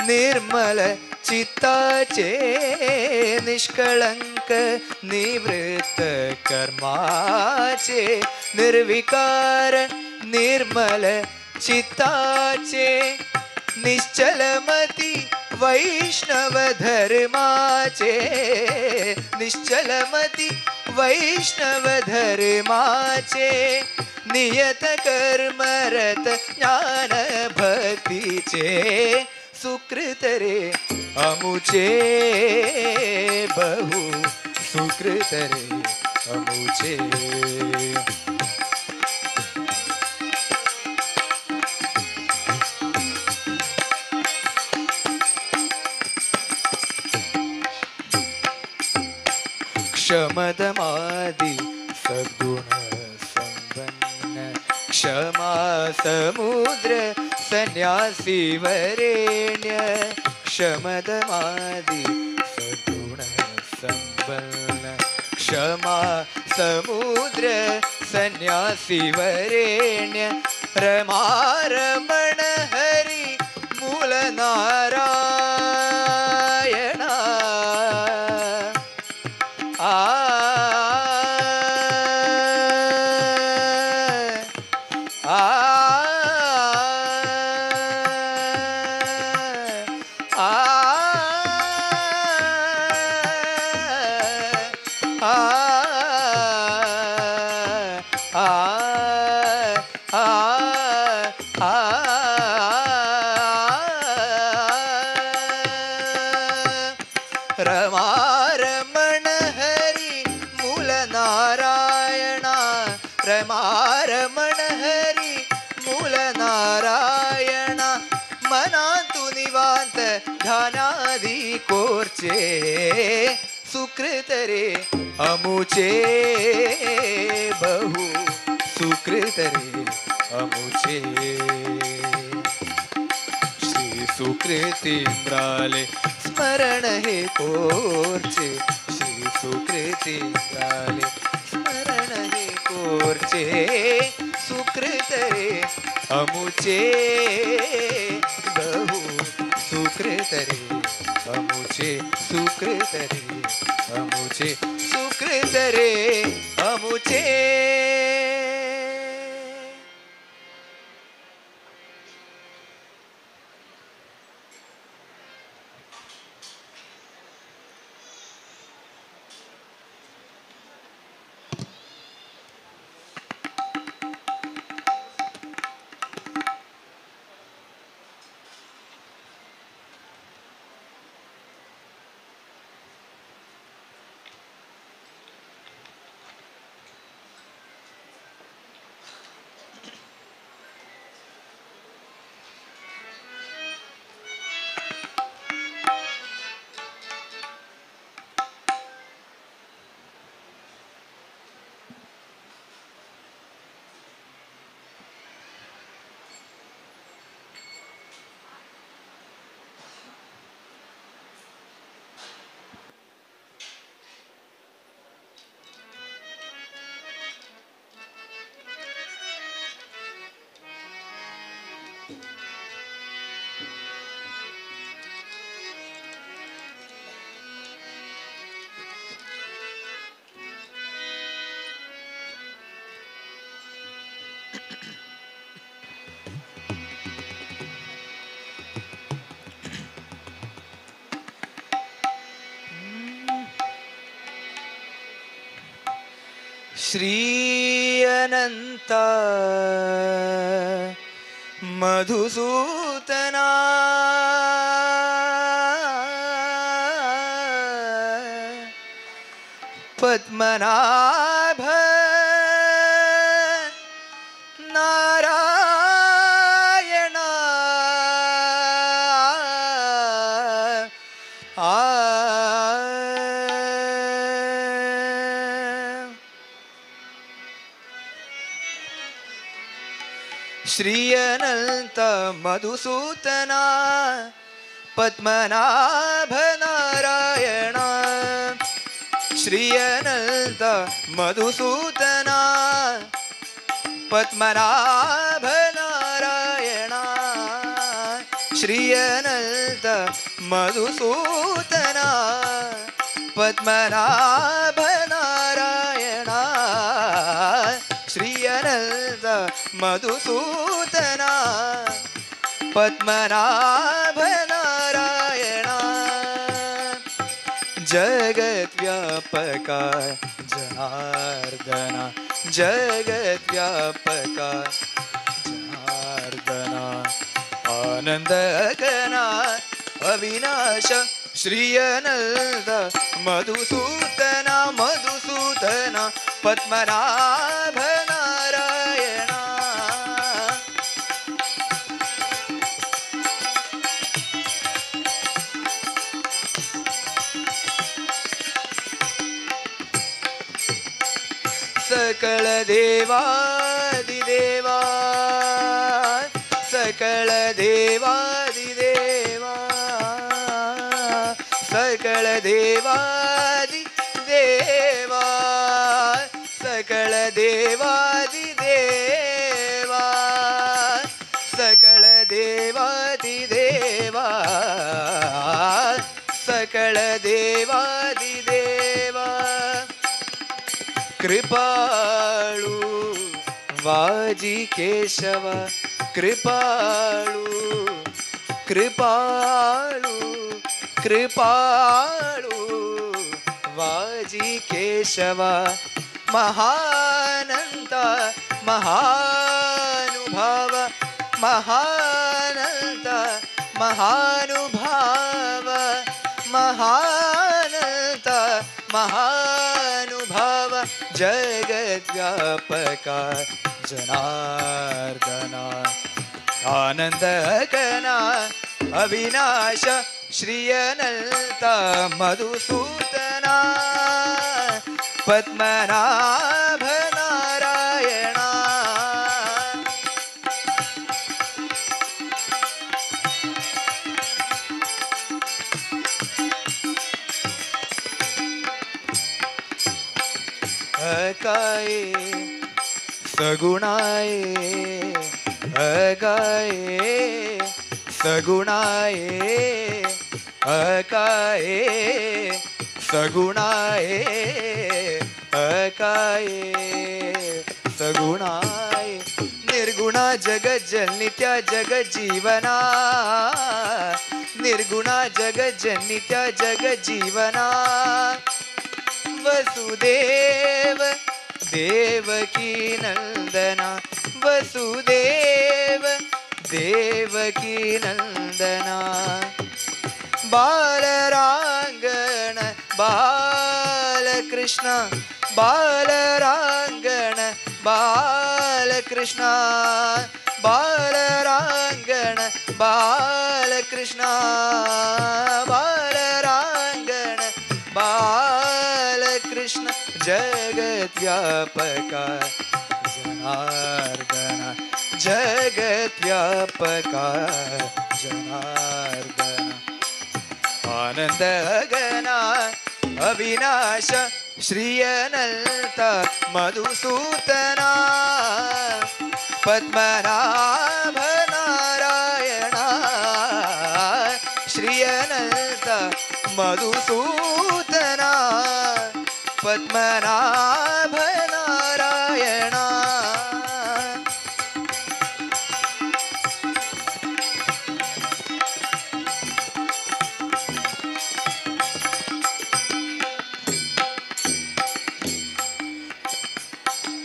निर्मल चित्ताचे निष्कळंक निवृत्त कर्माचे निर्विकार निर्मल चित्ताचे निश्चलमती वैष्णव धर्माचे निश्चलमती वैष्णव धर्माचे नियत कर्मरत ज्ञान भक्तीचे सुकृत रे अमुचे बहु सुकृत रे अमुचे क्षमदमादि सद्गुण संपन्न क्षमा समुद्र सन्यासी वरेण्य क्षमदमादि सद्गुण संपन्न क्षमा समुद्र सन्यासी वरेण्य रमारमण हरि मूल नारायण कोरचे सुकृत रे अमुचे बहु सुकृत रे अमुचे श्री सुकृतींद्राले स्मरण हे कोरचे श्री सुकृतींद्राले स्मरण हे कोरचे सुकृत रे अमुचे बहु सुकृत रे अमुचे सुकृत रे अमुचे सुकृत रे अमुचे श्री अनंता मधुसूतना पद्मनाभ नारायण श्री अनंत मधुसूतना पद्मनाभ नारायण श्री अनंत मधुसूतना पद्मनाभ नारायण श्री अनंत मधुसूतना पद्मनाभ नारायण श्री अनंत मधुसूतना पद्मनाभ नारायण जगद्व्यापका जनार्दना जगद्व्यापका जनार्दना आनंदघना अविनाश श्री अनंत मधुसूदना मधुसूदना पद्मनाभ नारायण सकल देवादिदेवा सकल देवादिदेवा सकल देवादिदेवा सकल देवादिदेवा सकल देवादिदेवा सकल देवादिदेवा कृपाळु वाजी केशव कृपाळु कृपाळु कृपाळु वाजी केशव महानंत महानुभाव महानंत महानुभाव महानंत महानुभाव जगद्व्यापका जनार्दना आनंदघना अविनाश श्री अनंत मधुसूदना पद्मनाभ नारायणा अकाये सगुणाये अगाये सगुणाये अकाये सगुणाये अकाये सगुणाये निर्गुणा जगज्जनित्या जगज्जीवना निर्गुणा जगज्जनित्या जगज्जीवना वसुदेव देवकी नंदना वसुदेव देवकी नंदना बालरांगण बालकृष्ण बालरांगण बालकृष्ण बालरांगण बालकृष्ण बालरांगण बालकृष्ण जगद्व्यापका जनार्दन जगद्व्यापका जनार्दन आनंद गना अविनाश श्री अनंत मधुसूदना पद्मनाभ नारायणा श्री अनंत मधुसूदना पद्मनाभ नारायणा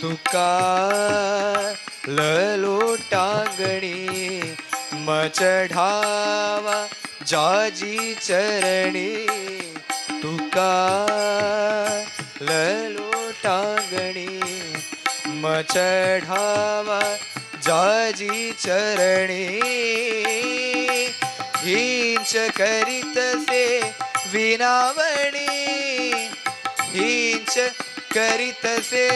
तुका ललोटांगणी मचढावा जाजी चरणी तुका ललोटांगणी मचढावा जाजी चरणी हिंच करीतसे विनावणी हिंच करीतसे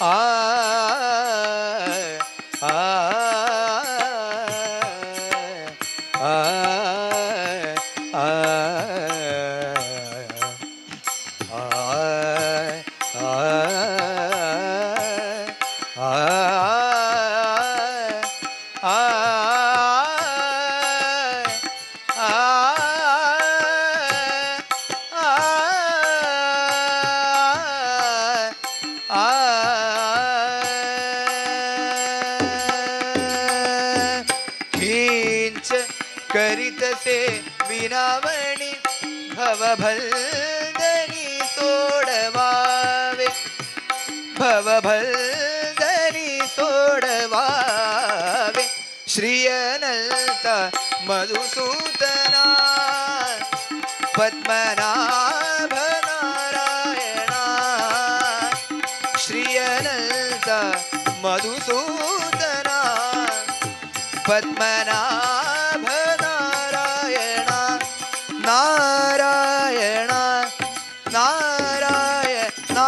आ आ आ करीतसे विनावणी भवभल्दनी सोडवावे भवभल्दनी सोडवावे श्री अनंत मधुसूदना पद्मनाभ नारायणा श्री अनंत मधुसूदना पद्मनाभ नारायणा नारायणा नारायणा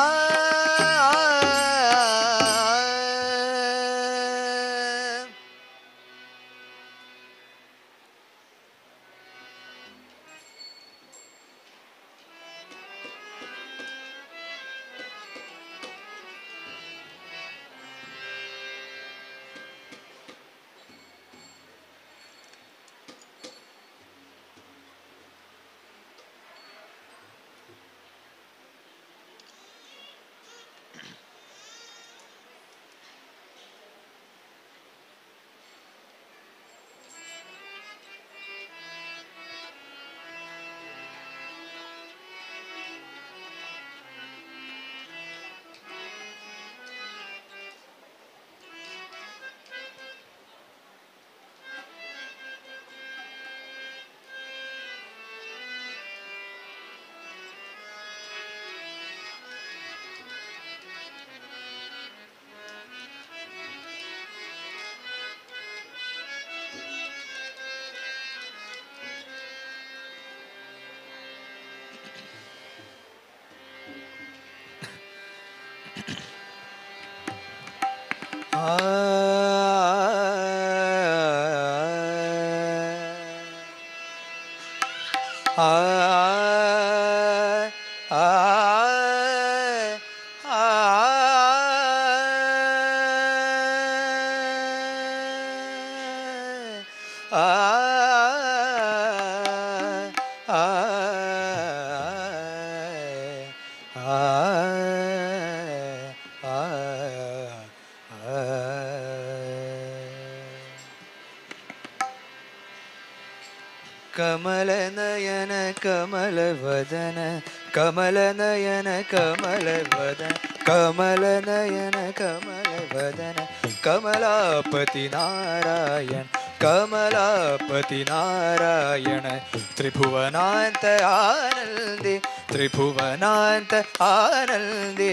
कमल नयन कमल वदन कमल नयन कमल वदन कमल नयन कमल वदन कमलापति नारायण कमलापति नारायण त्रिभुवनांत आनंदे त्रिभुवनांत आनंदे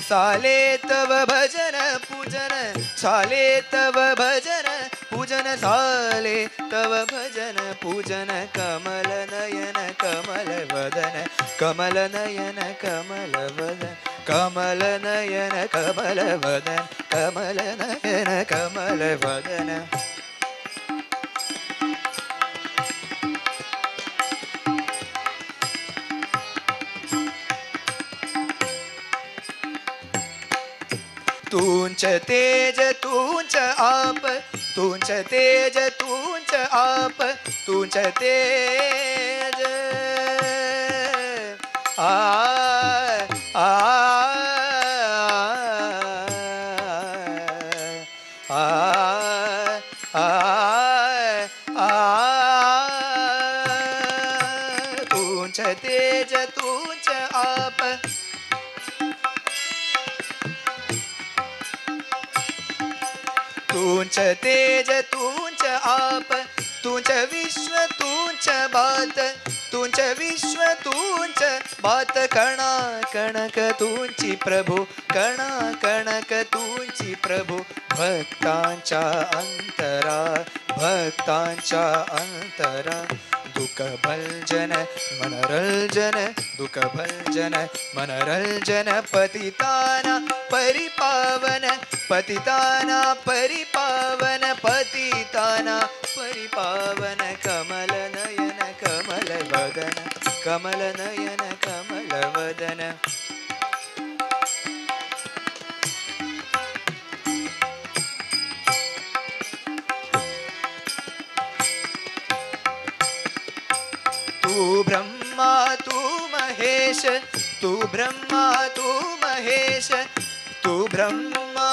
साले तव भजन पूजन साले तव भजन पूजन साले तव भजन पूजन कमल नयन कमल वदन कमल नयन कमल वदन कमल नयन कमल वदन कमल नयन कमल वदन तूंच तेज तूंच आप तूंच तेज तूंच आप तूंच तेज आ आ तूंच तेज तूंच आप तूंच तेज तूंच आप तूंच विश्व तूंच बात तूंच विश्व तूंच बात कणा कणक तूंची प्रभू कणा कणक तूंची प्रभू भक्तांच्या अंतरा भक्तांच्या अंतरा दुःख भंजन मनरंजन दुःख भंजन मनरंजन पतिताना परिपावन पतिताना परिपावन पतिताना परिपावन कमल नयन कमल वदन कमल नयन कमल वदन तू ब्रह्मा तू महेश तू ब्रह्मा तू महेश तू ब्रह्मा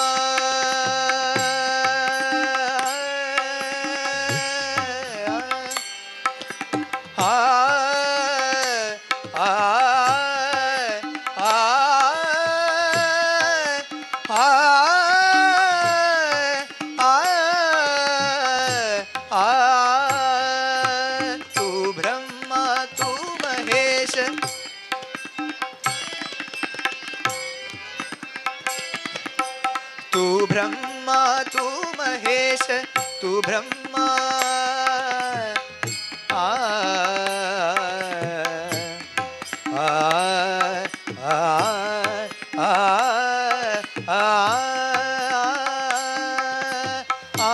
तू ब्रह्मा तू महेश तू ब्रह्मा आ आ आ आ आ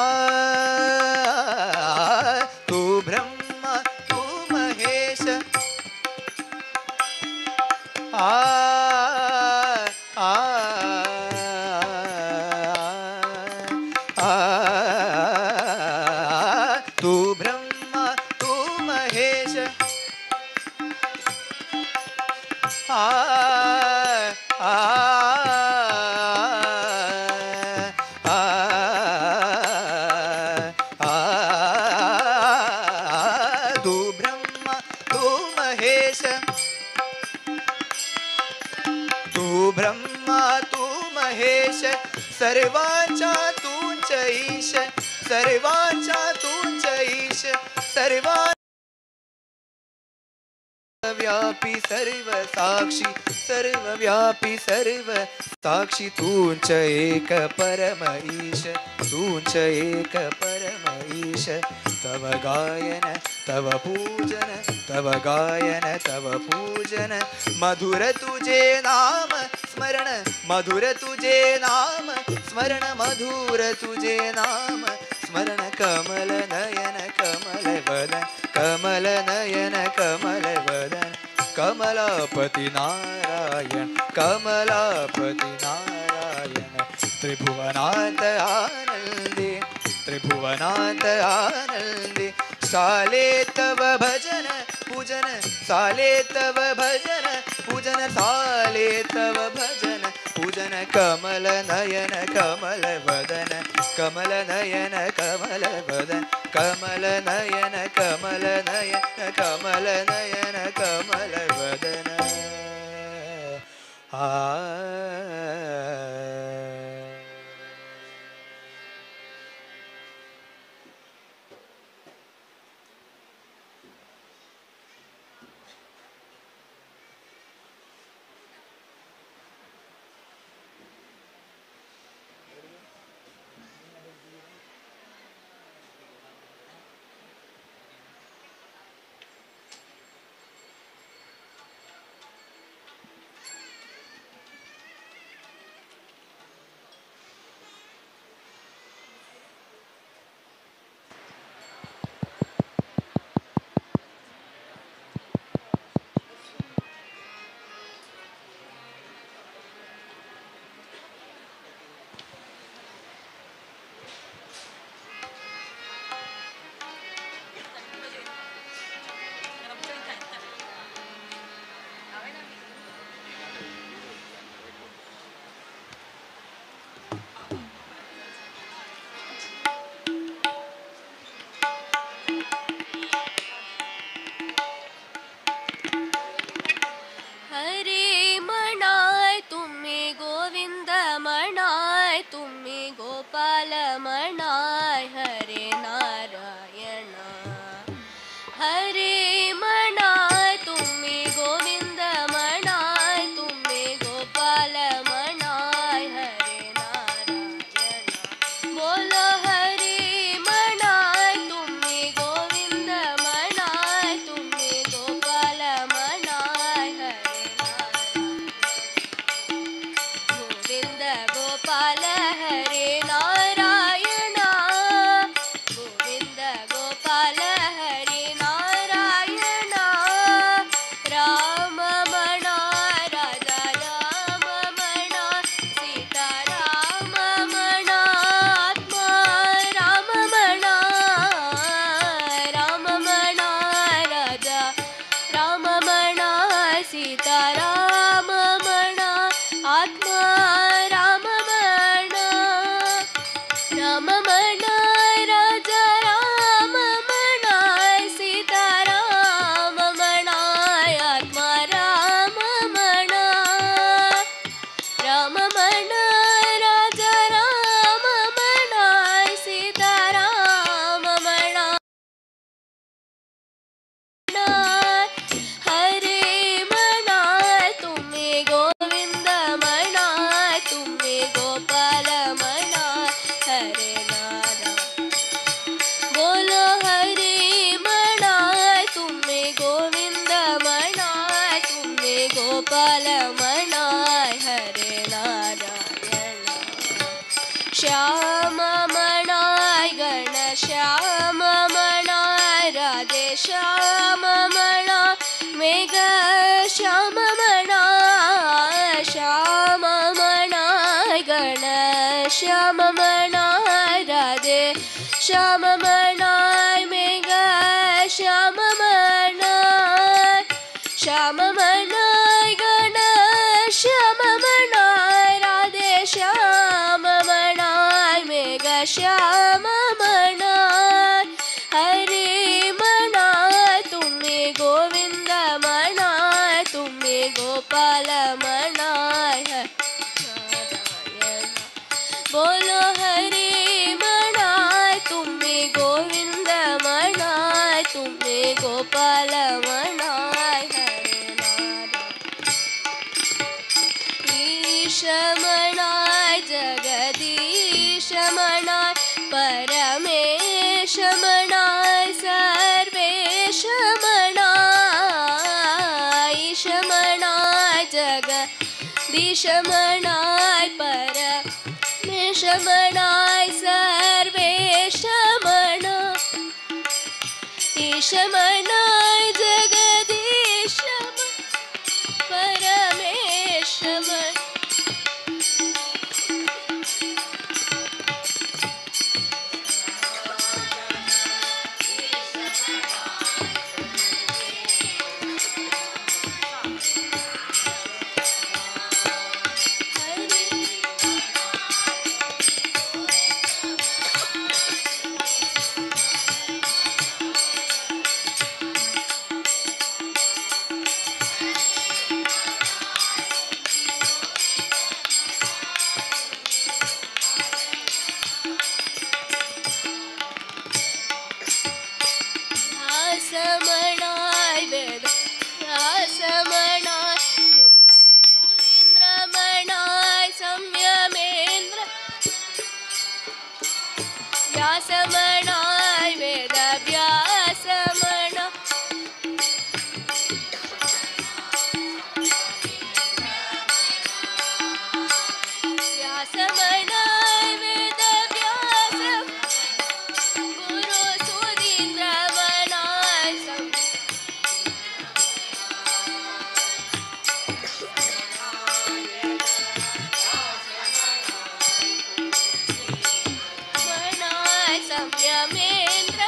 तू ब्रह्मा तू महेश आ तू ब्रह्मा तू महेश आ आ तू ब्रह्मा तू महेश तू ब्रह्मा तू महेश सर्वांच्या तूंच ईश सर्वांच्या तूंच ईश सर्वा व्यापी सर्व साक्षी सर्वव्यापी सर्व साक्षी तूंच एक परम ईश तूंच एक परम ईश तव गायन तव पूजन तव गायन तव पूजन मधुर तुझे नाम स्मरण मधुर तुझे नाम स्मरण मधुर तुझे नाम स्मरण कमल नयन कमल वदन कमल नयन कमल वदन कमलापति नारायण कमलापति नारायण त्रिभुवनाथ आनंदे त्रिभुवनाथ आनंदे साले तव भजन पूजन साले तव भजन पूजन साले तव भजन पूजन कमल नयन कमल वदन कमल नयन कमल वदन कमल नयन कमल नयन कमल नयन कमल वदन
ईश मनाय जगदीश परमेश मन समणाय वेद समणाय सुरेंद्र मणाय संयमेंद्र व्यासमणाय वेद व्यासमण व्यासमणाय वेद व्यास गुरु सुधींद्र मनाय मनाय संयमेंद्र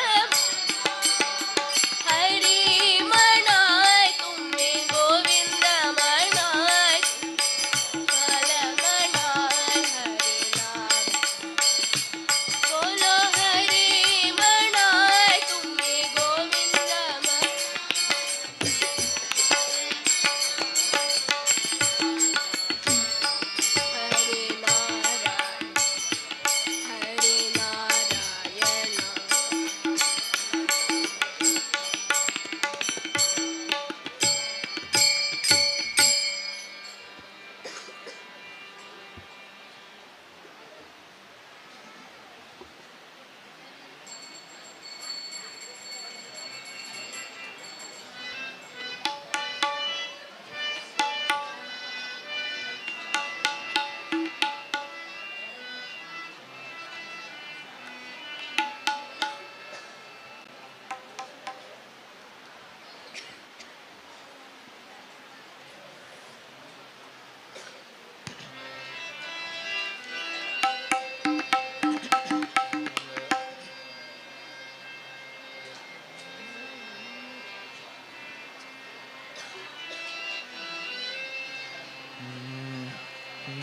हरी मनाय तुम्ही गोविंद मनाय काल मनाय हरिनाम बोलो हरी मनाय तुम्ही गोविंद हरे नारायण हरे नारायण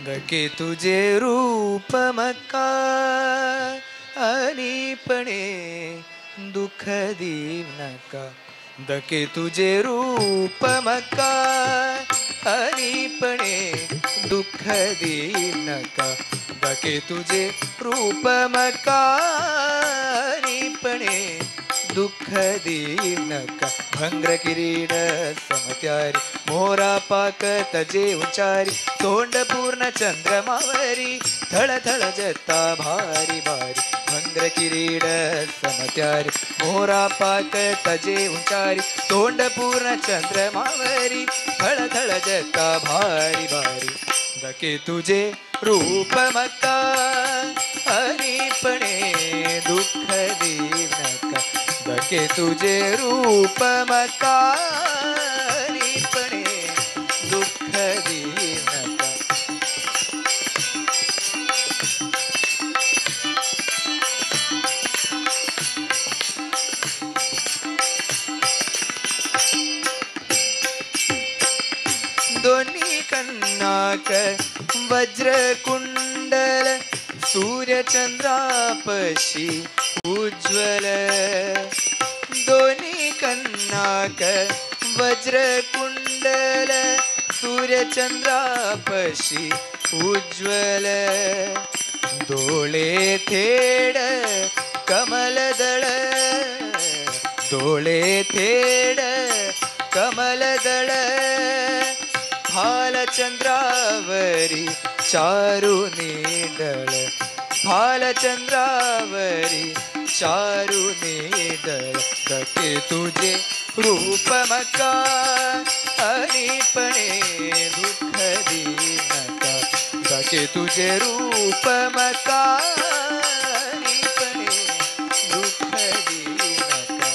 दके तुझे रूप मका अनिपणे दुःख देव नका दके तुझे रूप मका अनिपणे दुःख देव नका दके तुझे रूप मका अनिपणे दुःख देव नका भंग्र किरीड समत्यारी मोरा पाक तजे उंचारी तोंड पूर्ण चंद्रमावरी थळ थळ जता भारी भारी भंग्र किरीड समत्यारी मोरा पाक तजे उंचारी तोंड पूर्ण चंद्रमावरी थळ थळ जता भारी भारी दके तुझे रूप मका अनिपणे दुःख देव नका दके तुझे रूप मका अनिपणे दुःख देव नका दोन्ही कन्नाक वज्र कुंडल सूर्यचंद्रापशी उज्ज्वल दोन्ही कन्नाक वज्र कुंडल सूर्यचंद्रापशी उज्ज्वल डोळे थेड कमलदळ डोळे थेड कमलदळ फालचंद्रावरी चारुनीडळ फालचंद्रावरी चारुनीडळ दके तुझे रूप मका अनिपणे दुःख दीनका दके तुझे रूप मका अनिपणे दुःख दीनका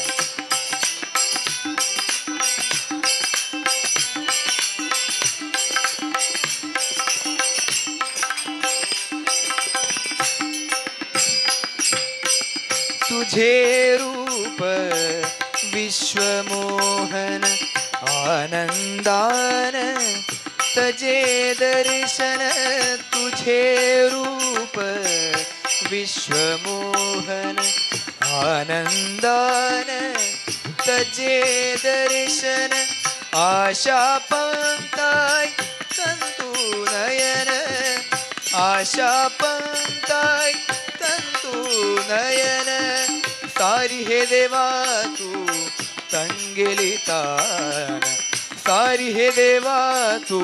तुझे रूप विश्वमोहन आनंदान तजे दर्शन तुझे रूप विश्वमोहन आनंदान तजे दर्शन आशा पंताय तंतु नयन आशा पंताय तंतु नयन सारी हे देवा तू तंगेलितान सारी हे देवा तू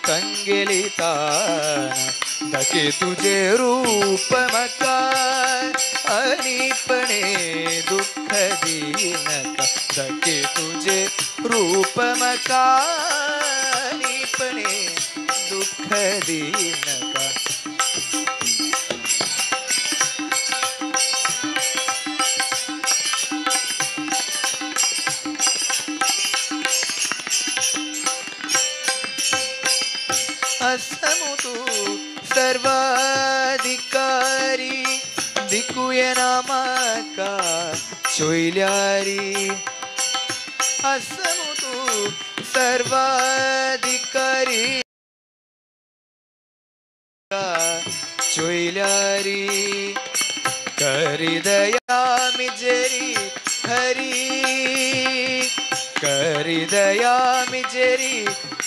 तंगेलितान दके तुझे रूप मकार अनिपणे दुःख दीनका दके तुझे रूप मकार अनिपणे दुःख दीनका असमुतु सर्वाधिकारी दिकुये नामाका चोयल्यारी असमुतु सर्वाधिकारी चोयल्यारी करी दया मिजरी हरी करी दया मिजरी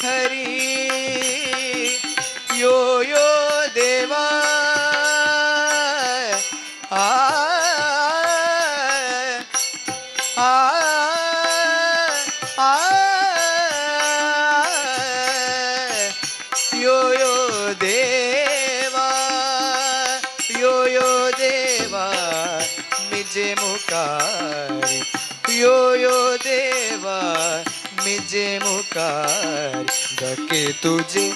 हरी यो यो देवा आ आ आ यो यो देवा यो यो देवा मिजे मुकारी यो यो देवा मिजे मुकारी दके तुझे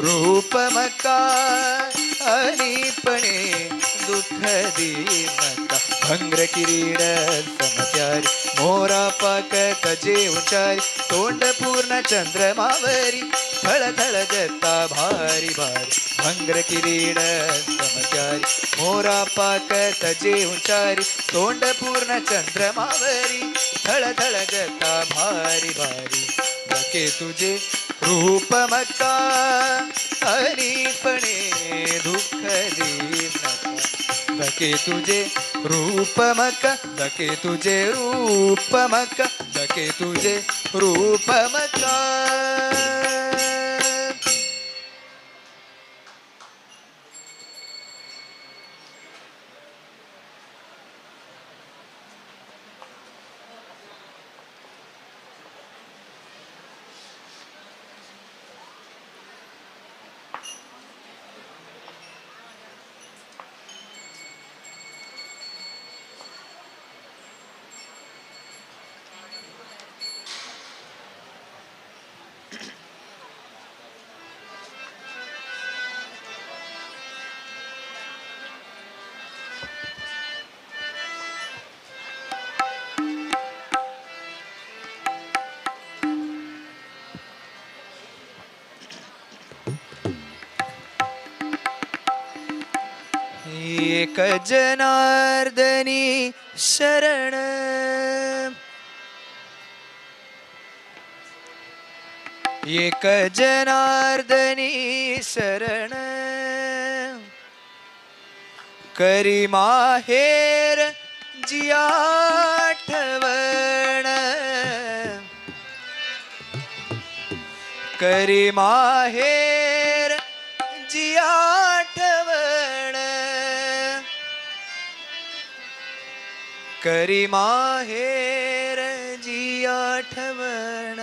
रूप मकार अनिपणे दुःख दीनका भंग्र किरीड समचारी मोरा पाक तजे उचारी तोंड पूर्ण चंद्रमावरी थळ थळ जता भारी भारी भंग्र किरीड समचारी मोरा पाक तजे उचारी तोंड पूर्ण चंद्रमावरी थळ थळ जता भारी भारी दके तुझे रूप मकार अनिपणे दुःख दीनका दके तुझे रूप मका दके तुझे रूप मका दके तुझे रूप मका एक जनार्दनी शरण एक जनार्दनी शरण करी माहेर जिया आठवण करी माहेर जिया आठवण करी माहेर जिया आठवण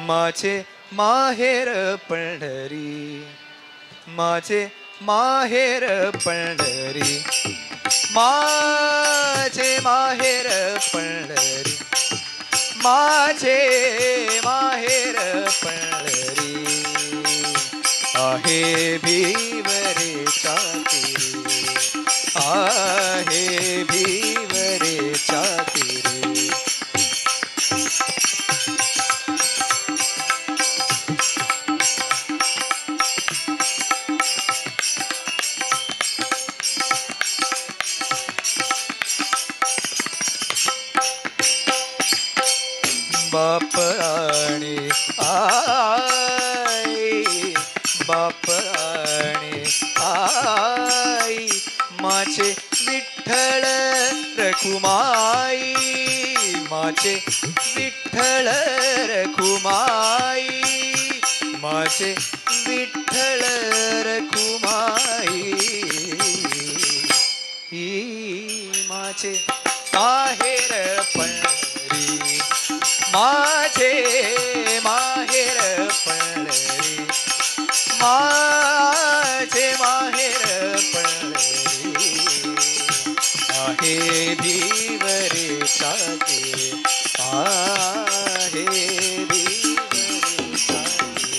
माझे माहेर पंढरी माझे माहेर पंढरी माझे माहेर पंढरी माझे माहेर पंढरी आहे भीवरे चातिरी आहे भीवरे चातिरी बाप आणि आई, बाप आणि आई, माझे विठ्ठल रखुमाई, माझे विठ्ठल रखुमाई, माझे विठ्ठल रखुमाई, ही माझे माहेर पंढरी, माझे माहेर पंढरी, माझे माहेर पंढरी, आहे भीवरे छाती, आहे भीवरे छाती.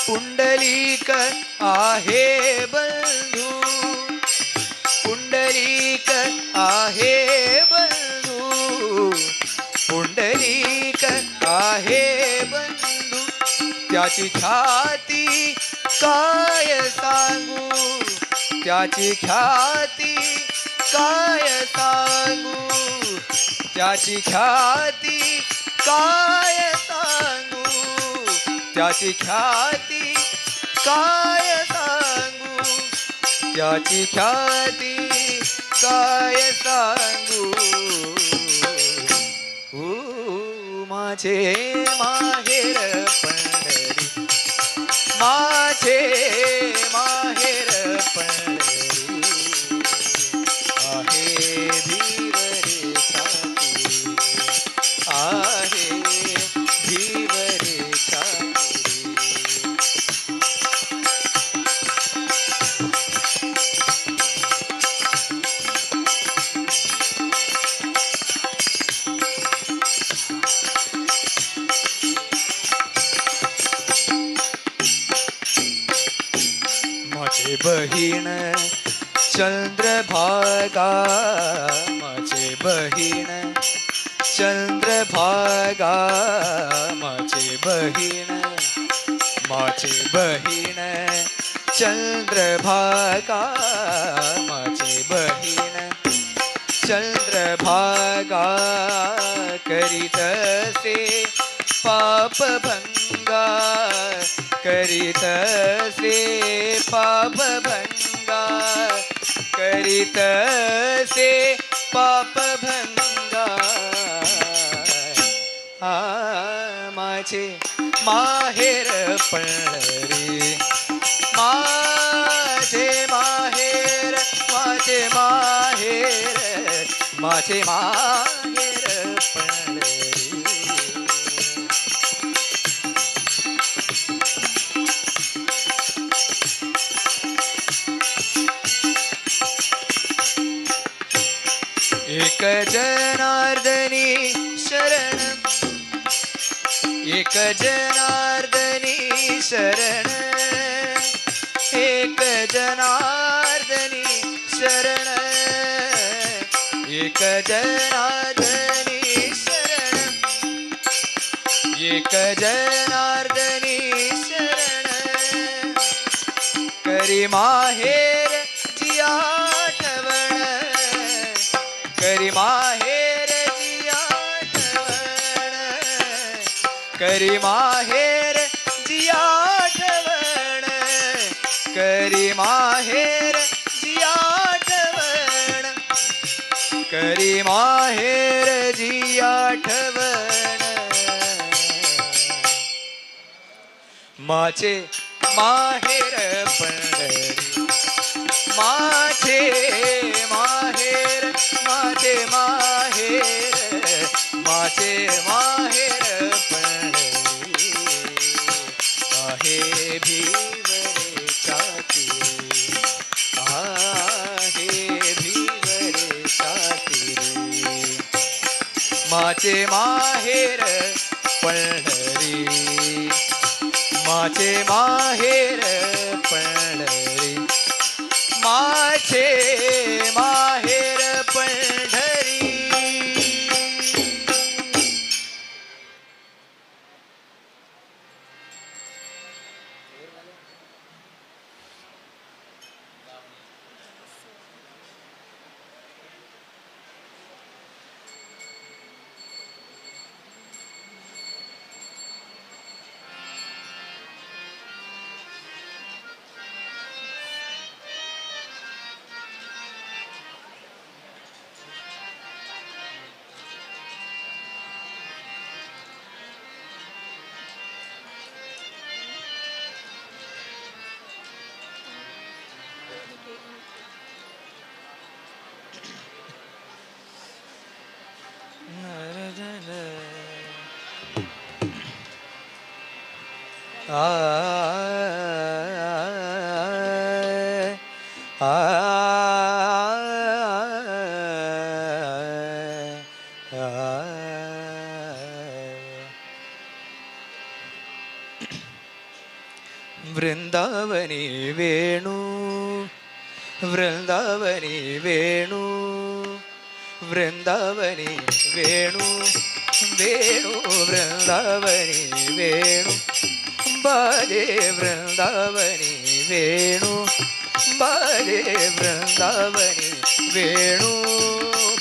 पुंडलिक आहे बंधू, पुंडलिक आहे बंधू, पुंडलिक आहे बंधू, त्याची ख्याती काय सांगू, त्याची ख्याती काय सांगू, त्याची ख्याती काय सांगू, त्याची ख्याती काय सांगू, त्याची ख्याती काय सांगू. माझे माहेर पंढरी, माझे माहेर पंढरी, आहे भीवरे छाती, आहे भीवरे छाती. माझे बहीण चंद्रभागा, माझे बहीण चंद्रभागा, माझे बहीण, माझे बहीण चंद्रभागा, माझे बहीण चंद्रभागा, करीतसे पापभंगा, करीतसे पापभंगा, करीतसे पापभंगा. माझे माहेर पंढरी, माझे माहेर, माझे माहेर, माझे माहेर पंढरी. एक जनार्दनी शरण, एक जनार्दनी शरण, एक जनार्दनी शरण, एक जनार्दनी शरण, एक जनार्दनी शरण, करी माहेर जी आठवण, करी माहेर जी आठवण, करी माहेर जी आठवण, करी माहेर जी आठवण, करी माहेर जी आठवण. माझे माहेर पंढरी, माझे माहेर, माझे माहेर, माझे माहेर पंढरी, आहे भीवरे छाती, आहे भीवरे छाती. माझे माहेर पंढरी, माझे माहेर पंढरी, माझे माहेर पंढरी. ആ ആ വൃന്ദാവനി വേണു വൃന്ദാവനി വേണു വൃന്ദാവനി വേണു വേണു വൃന്ദാവനി വേണു ബാലേ വൃന്ദാവനി വേണു ബാലേ വൃന്ദാവനി വേണു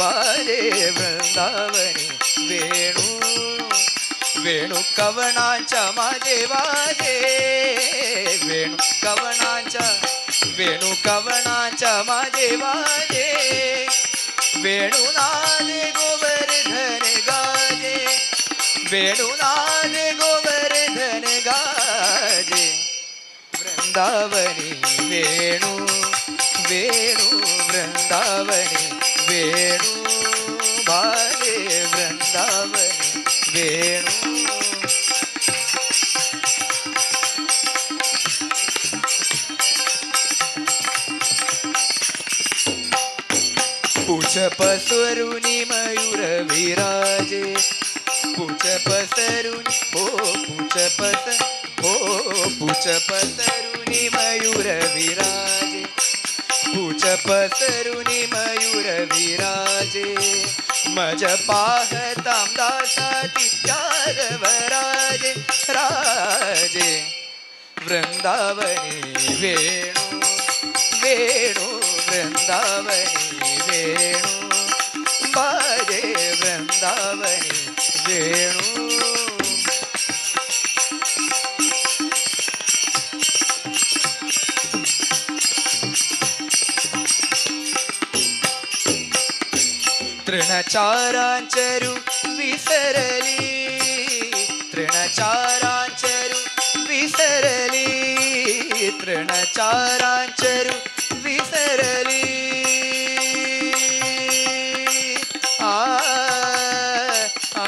ബാലേ വൃന്ദാവനി വേണു वेणु कवनांच्या माझे वाजे वेणु कवनांच्या माझे वाजे वेणुनादे गोवर्धन गाजे वेणुनादे गोवर्धन गाजे वृंदावनी वेणु वेणु वृंदावनी वेणु बाले वृंदावनी वेणु पूछ पसरुनी मयूर विराजे पूछ पसरुनी पूछ पसरुनी मयूर विराजे पूछ पसरुनी मयूर विराजे मज पाहतां दासाती यादवराजे राजे वृंदावनी वेणु वेणु वृंदावनी वेणु बाजे वृंदावनी वेणु तृणचारांचरु विसरली तृणचारांचरु विसरली तृणचारांचरु विसरली आ आ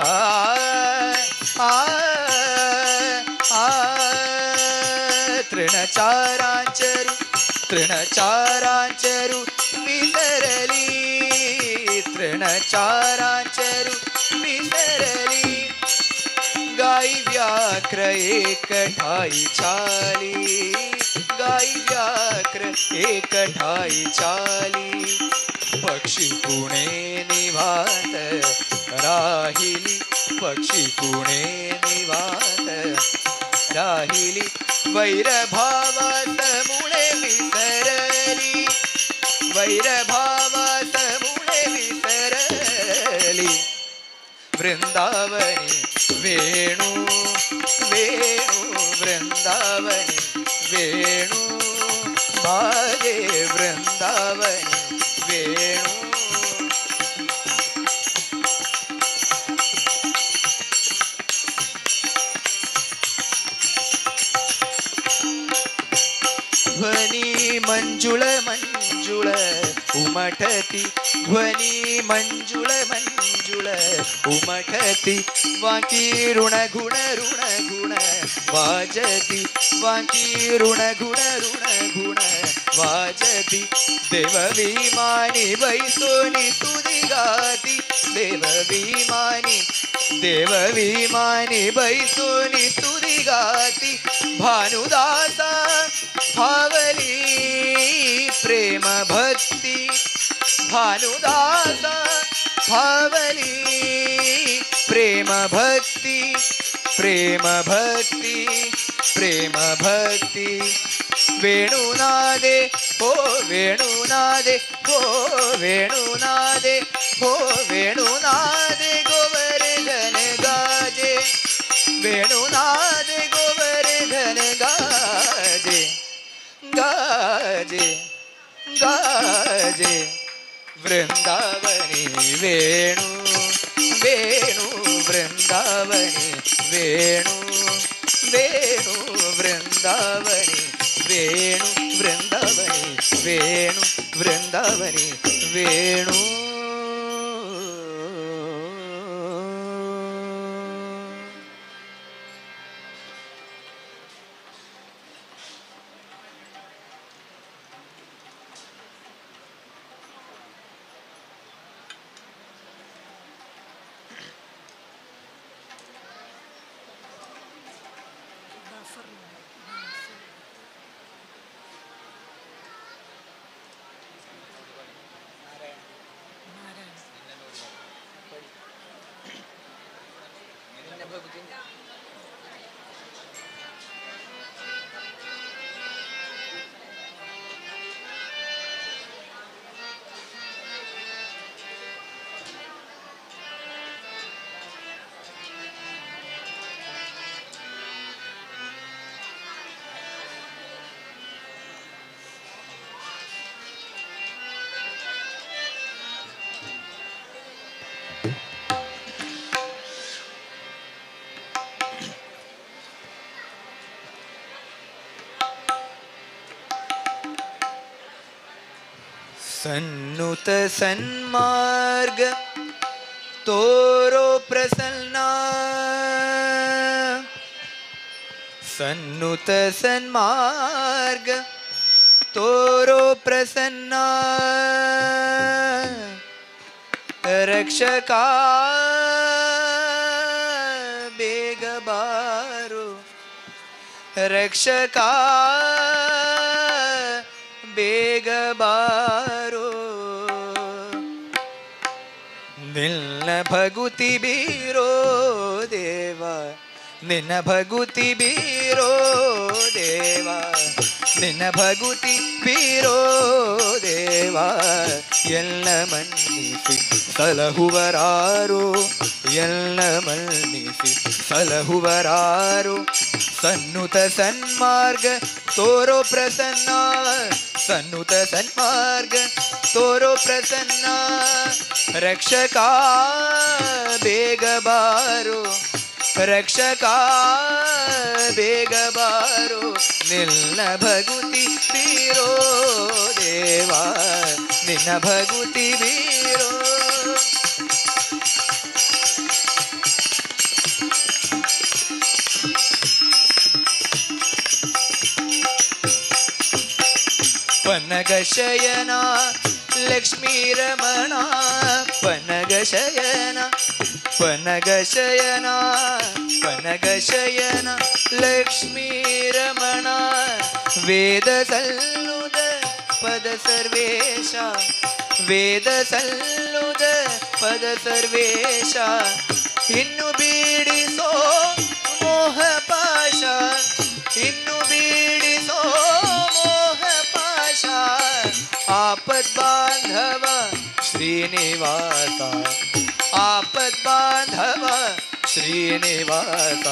आ आ आ तृणचारांचरु तृणचारांचरु विसरली तृणचारांचरु विसरली गाई व्याघ्र एकठाई चाली गाई व्याघ्र एकठाई चाली पक्षी पुणे निवात राहिली पक्षी पुणे निवात राहिली वैरभावात मुळे विसरली वैरभावात मुळे विसरली वृंदावनी वेणु वेणु वृंदावनी वेणु बाजे वृंदावनी वेणु ध्वनी मंजुळ मंजुळ उमटती ध्वनी मंजुळ मंजुळ उमटती वाकी ऋण गुण वाजती वाकी ऋण गुण वाजती देवविमानी बैसोनी तुदी गाती देवविमानी बैसोनी तुदी गाती भानुदासा भावली प्रेम भक्ति भानुदासा भावली प्रेम भक्ति प्रेम भक्ति प्रेम भक्ति वेणुनादे हो वेणुनादे हो वेणुनादे हो वेणुनादे गोवर्धन गाजे वेणुनादे गोवर्धन गाजे गाजे गाजे वृंदावनी वेणु वेणु वृंदावनी वेणु वेणु वृंदावनी वेणु वृंदावनी वेणु वृंदावनी वेणु सन्नुत सन्मार्ग तोरो प्रसन्न सन्नुत सन्मार्ग तोरो प्रसन्न रक्षका बेग बारो रक्षका बेग बारो निन्न भगुति बीरो देवा निन्न भगुति बीरो देवा निन्न भगुति बीरो देवा ಎಲ್ಲ ಮನ್ನಿಸಿ ಸಲಹುವರಾರು ಎಲ್ಲ ಮನ್ನಿಸಿ ಸಲಹುವರಾರು ಸನ್ನುತ ಸನ್ಮಾರ್ಗ ತೋರೋ ಪ್ರಸನ್ನ ಸನ್ನುತ ಸನ್ಮಾರ್ಗ ತೋರೋ ಪ್ರಸನ್ನ ರಕ್ಷಕಾ ಬೇಗ ಬಾರೋ ರಕ್ಷಕಾ ಬೇಗ ಬಾರೋ ನಿನ್ನ ಭಗುತಿ ಬೀರೋ ದೇವಾ ನಿನ್ನ ಭಗುತಿ ಬೀರೋ ಪನ್ನಗ ಶಯನ ಲಕ್ಷ್ಮೀ ರಮಣ ಪನ್ನಗ ಶಯನ ಪನ್ನಗ ಶಯನ ಪನ್ನಗ ಶಯನ ಲಕ್ಷ್ಮೀ ರಮಣ ವೇದ ಸಲ್ಲುದ ಪದ ಸರ್ವೇಶ ವೇದ ಸಲ್ಲುದ ಪದ ಸರ್ವೇಶ ಇನ್ನು ಬೀಡಿಸೋ ಮೋಹ ಪಾಶ ಇನ್ನು ಬೀಡಿಸೋ ಮೋಹ ಪಾಶ ಆಪದ್ ಬಾಂಧವ ಶ್ರೀನಿವಾಸ ಆಪದ್ ಬಾಂಧವ ಶ್ರೀನಿವಾಸ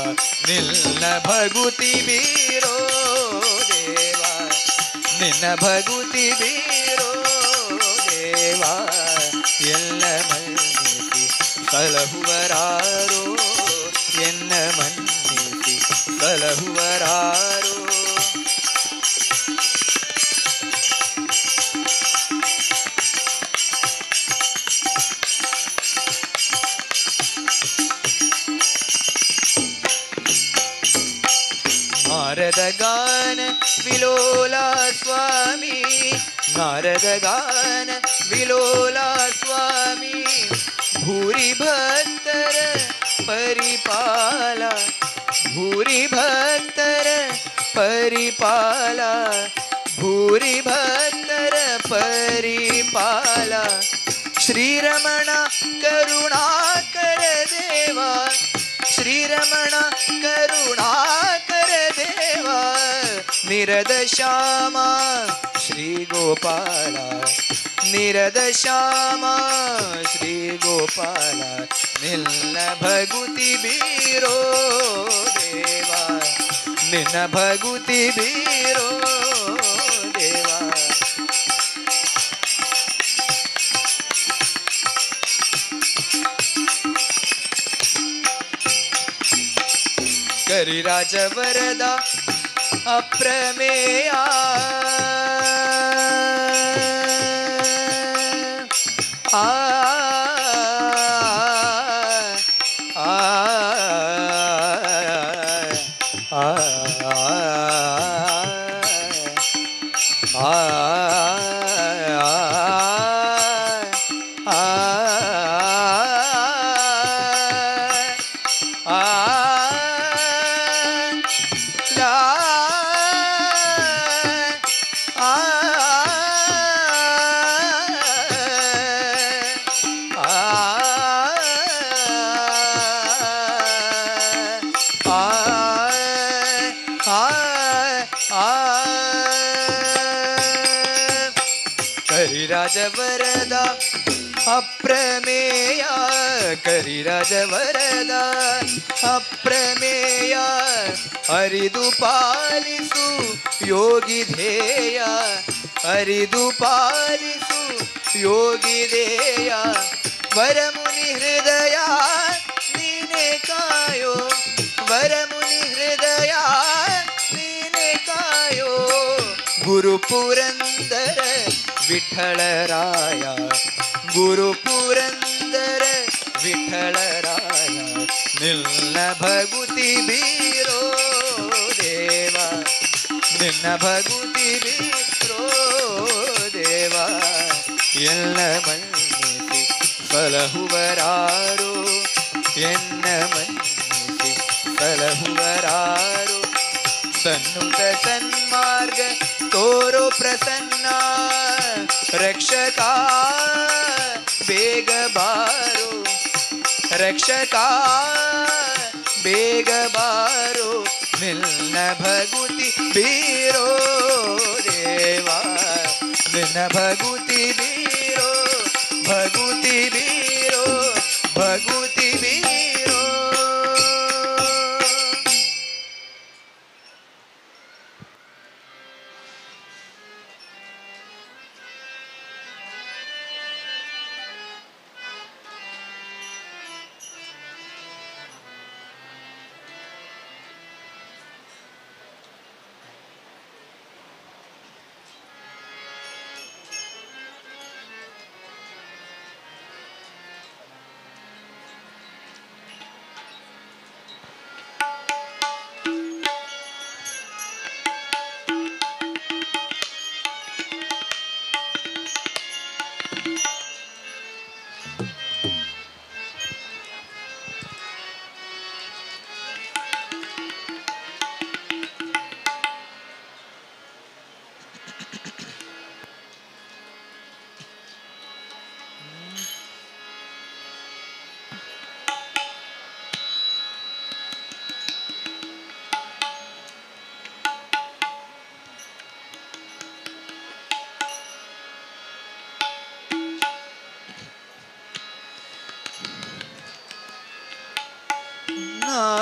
ನಿನ್ನ ಭಗುತಿ ಬೀರೋ ದೇವಾ ನಿನ್ನ ಭಗುತಿ ಬೀರೋ ದೇವಾ ಎಲ್ಲ ಮನ್ನಿಸಿ ಸಲಹುವರಾರೋ ಎನ್ನ ಮನ್ನಿಸಿ ಸಲಹುವರಾರೋ ನಾರದ ಗಾನ ವಿಲೋಲಾ ಸ್ವಾಮಿ ನಾರದ ಗಾನ ವಿಲೋಲಾ ಸ್ವಾಮಿ ಭೂರಿ ಭಕ್ತರ ಪರಿಪಾಲ ಭೂರಿ ಭಕ್ತರ ಪರಿಪಾಲ ಭೂರಿ ಭಕ್ತರ ಪರಿಪಾಲ ಶ್ರೀರಮಣ ಕರುಣಾಕರ ದೇವ ಶ್ರೀರಮಣ ಕರುಣಾಕರ ದೇವ ನಿರದ ಶ್ಯಾಮ ಶ್ರೀ ಗೋಪಾಲ ನಿರದ ಶ್ಯಾಮ ಶ್ರೀ ಗೋಪಾಲ ನಿನ್ನ ಭಗುತಿ ಬೀರೋ ದೇವಾ ನಿನ್ನ ಭಗುತಿ ಬೀರೋ ದೇವಾ ಕರಿರಾಜ ವರದ ಅಪ್ರಮೇಯ ಆ ಕರಿರಾಜ ವರದ ಅಪ್ರಮೇಯ ಕರಿರಾಜ ವರದ ಅಪ್ರಮೇಯ ಅರಿದು ಪಾಲಿಸು ಯೋಗಿ ಧ್ಯೇಯ ಅರಿದು ಪಾಲಿಸು ಯೋಗಿ ಧ್ಯೇಯ ವರಮುನಿ ಹೃದಯ ನೀನೆ ಕಾಯೋ ವರಮುನಿ ಹೃದಯ ನೀನೆ ಕಾಯೋ ಗುರು ಪುರಂದರ विठ्ठलराय गुरु पुरंदर विठ्ठलराय निल्न भगुति बीरो देवा निन्न भगुति बीरो देवा ಎಲ್ಲ ಮನ್ನಿಸಿ ಸಲಹುವರಾರು ಎನ್ನ ಮನ್ನಿಸಿ ಸಲಹುವರಾರು ಸನ್ನುತ ಸನ್ಮಾರ್ಗ ತೋರೋ ಪ್ರಸನ್ನ ರಕ್ಷಕ ಬೇಗ ಬಾರು ರಕ್ಷಕ ಬೇಗ ಬಾರು ನಿನ್ನ ಭಗುತಿ ಬೀರೋ ದೇವಾ ನಿನ್ನ ಭಗುತಿ ಬೀರೋ ಭಗುತಿ ಬೀರೋ ಭಗುತಿ ಬೀರೋ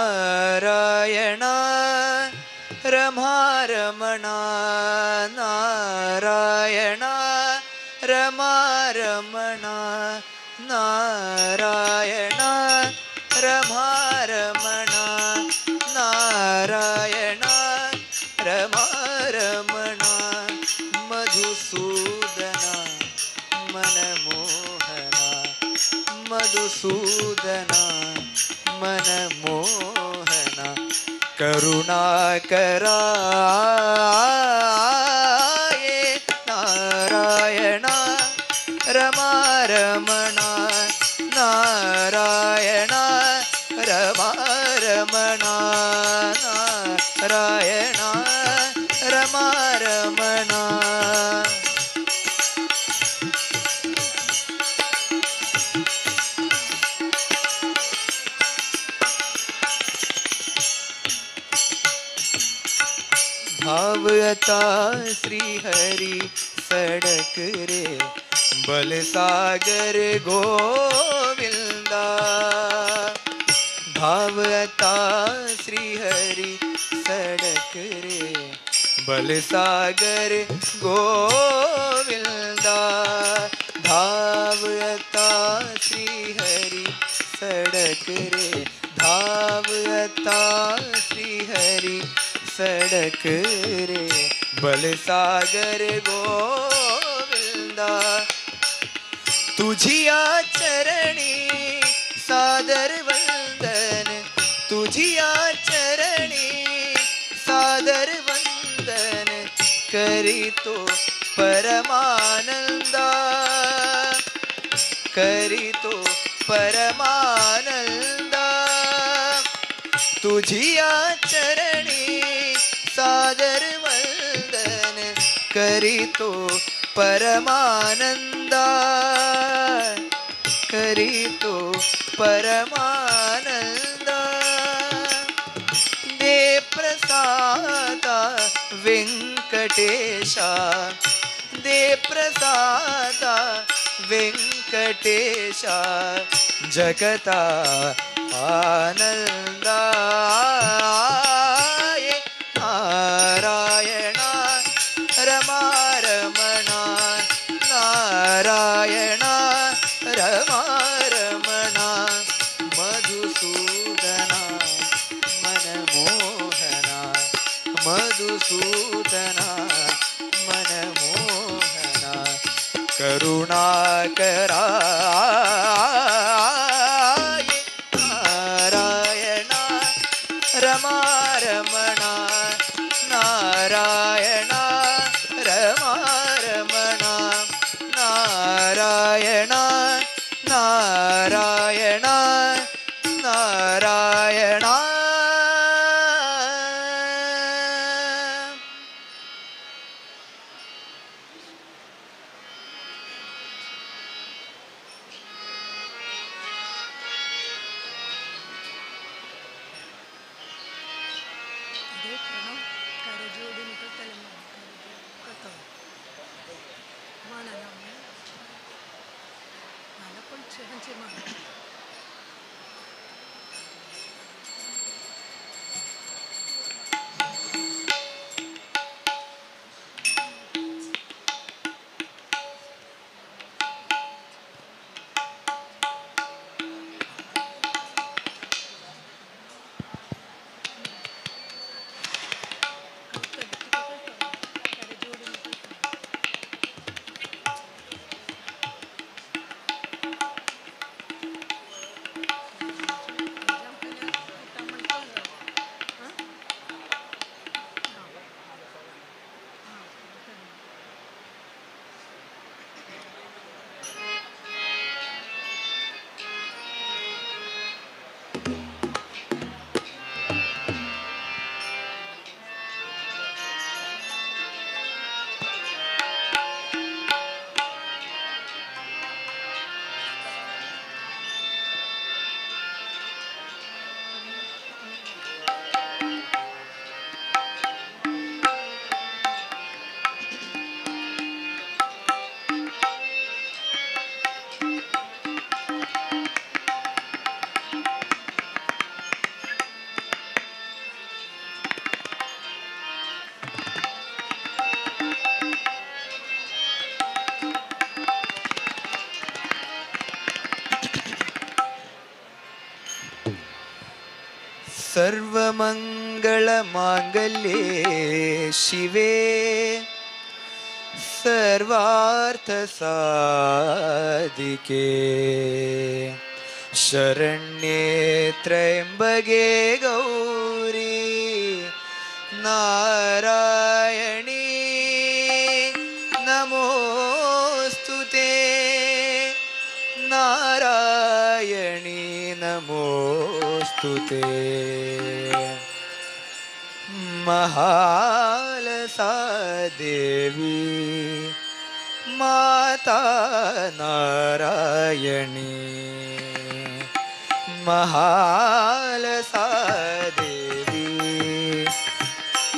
ನಾರಾಯಣ ರಮಾರಮಣ ನಾರಾಯಣ ರಮಾರಮಣ ನಾರಾಯಣ ರಮಾರಮಣ ನಾರಾಯಣ ರಮಾರಮಣ ಮಧುಸೂದನ ಮನಮೋಹನ ಮಧುಸೂದನ मनमोहन करुणाकरा नारायण रमारमण नारायण रमारमण नारायण रमारमण भावता श्री हरि सड़क रे बलसागर गोविंदा भावता श्री हरि सड़क रे बलसागर गोविंदा भावता श्री हरि सड़क रे भावता श्री हरि सड़क रे बलसागर गोविंदा तुझिया चरणी सादर वंदन तुझिया चरणी सादर वंदन करी तो परमानंदा करी तो परमानंदा तुझिया चरणी सादर वंदन करी तो परमानंदा करी तो परमानंदा दे प्रसादा वेंकटेशा दे प्रसादा वेंकटेशा जगता आनंदा नारायण रमारमण नारायण रमारमण मधुसूदन मनमोहन मधुसूदन मनमोहन करुणाकराय नारायण रमा रमण नारायण रमा रमण नारायण नारायण नारायण
अरे प्रणव करजोडी निकटले कत म्हणाला मला पण छेहनचे म्हण
सर्वमंगलमांगल्ये शिवे सर्वार्थसाधिके शरण्ये त्र्यंबके गौरी नारायणी नमोस्तुते नारायणी नमोस्तुते महालसा देवी माता नारायणी महालसा देवी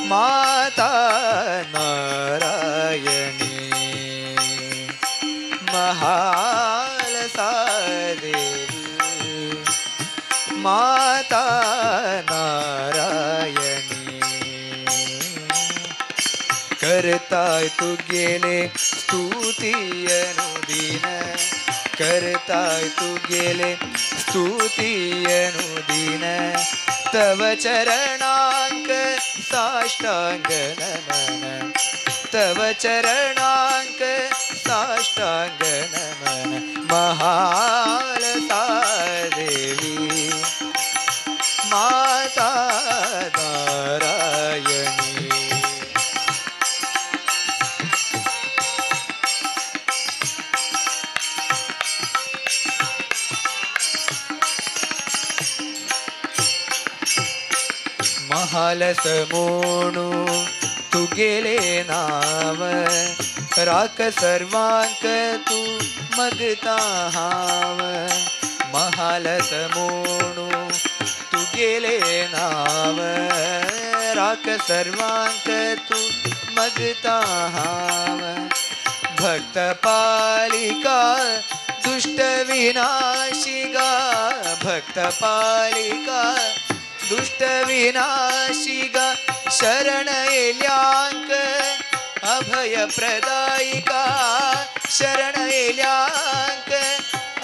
माता नारायणी महालसा देवी माता नारायणी करताय तू गेले स्तुती अनुदिन करताय तू गेले स्तुती अनुदिन तव चरणांक साष्टांग नमन तव चरणांक साष्टांग नमन महालसा देवी माता नारायणी महालस मोणू तू गेले नाव राख सर्वांक तू मगता हाव महालस मोणू तू गेले नाव राख सर्वांक तू मगता हाव भक्त पालिका दुष्ट विनाशिगा भक्त पालिका दुष्ट विनाशिगा शरण येल्यांक अभय प्रदायिका शरण येल्यांक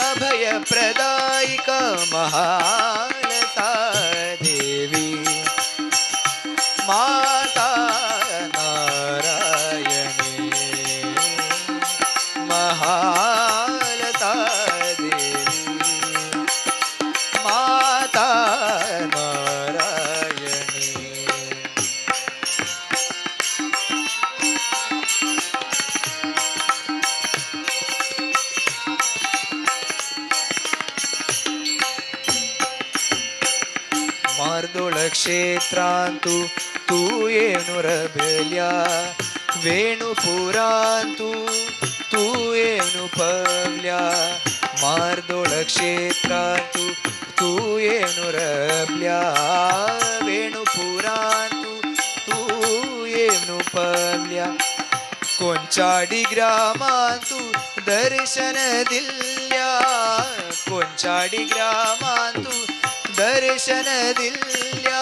अभय प्रदायिका महालसा देवी माता नारायणी महा क्षेत्रांतू तू येणू रबल्या वेणुपुरांतू तू येणू पवल्या मार्दोळ क्षेत्रांतू तू येणू रबल्या वेणुपुरांतू तू येणू पवल्या कोणचाडी ग्रामांतू दर्शन दिल्या कोणचाडी ग्रामांतू दर्शन दिल्या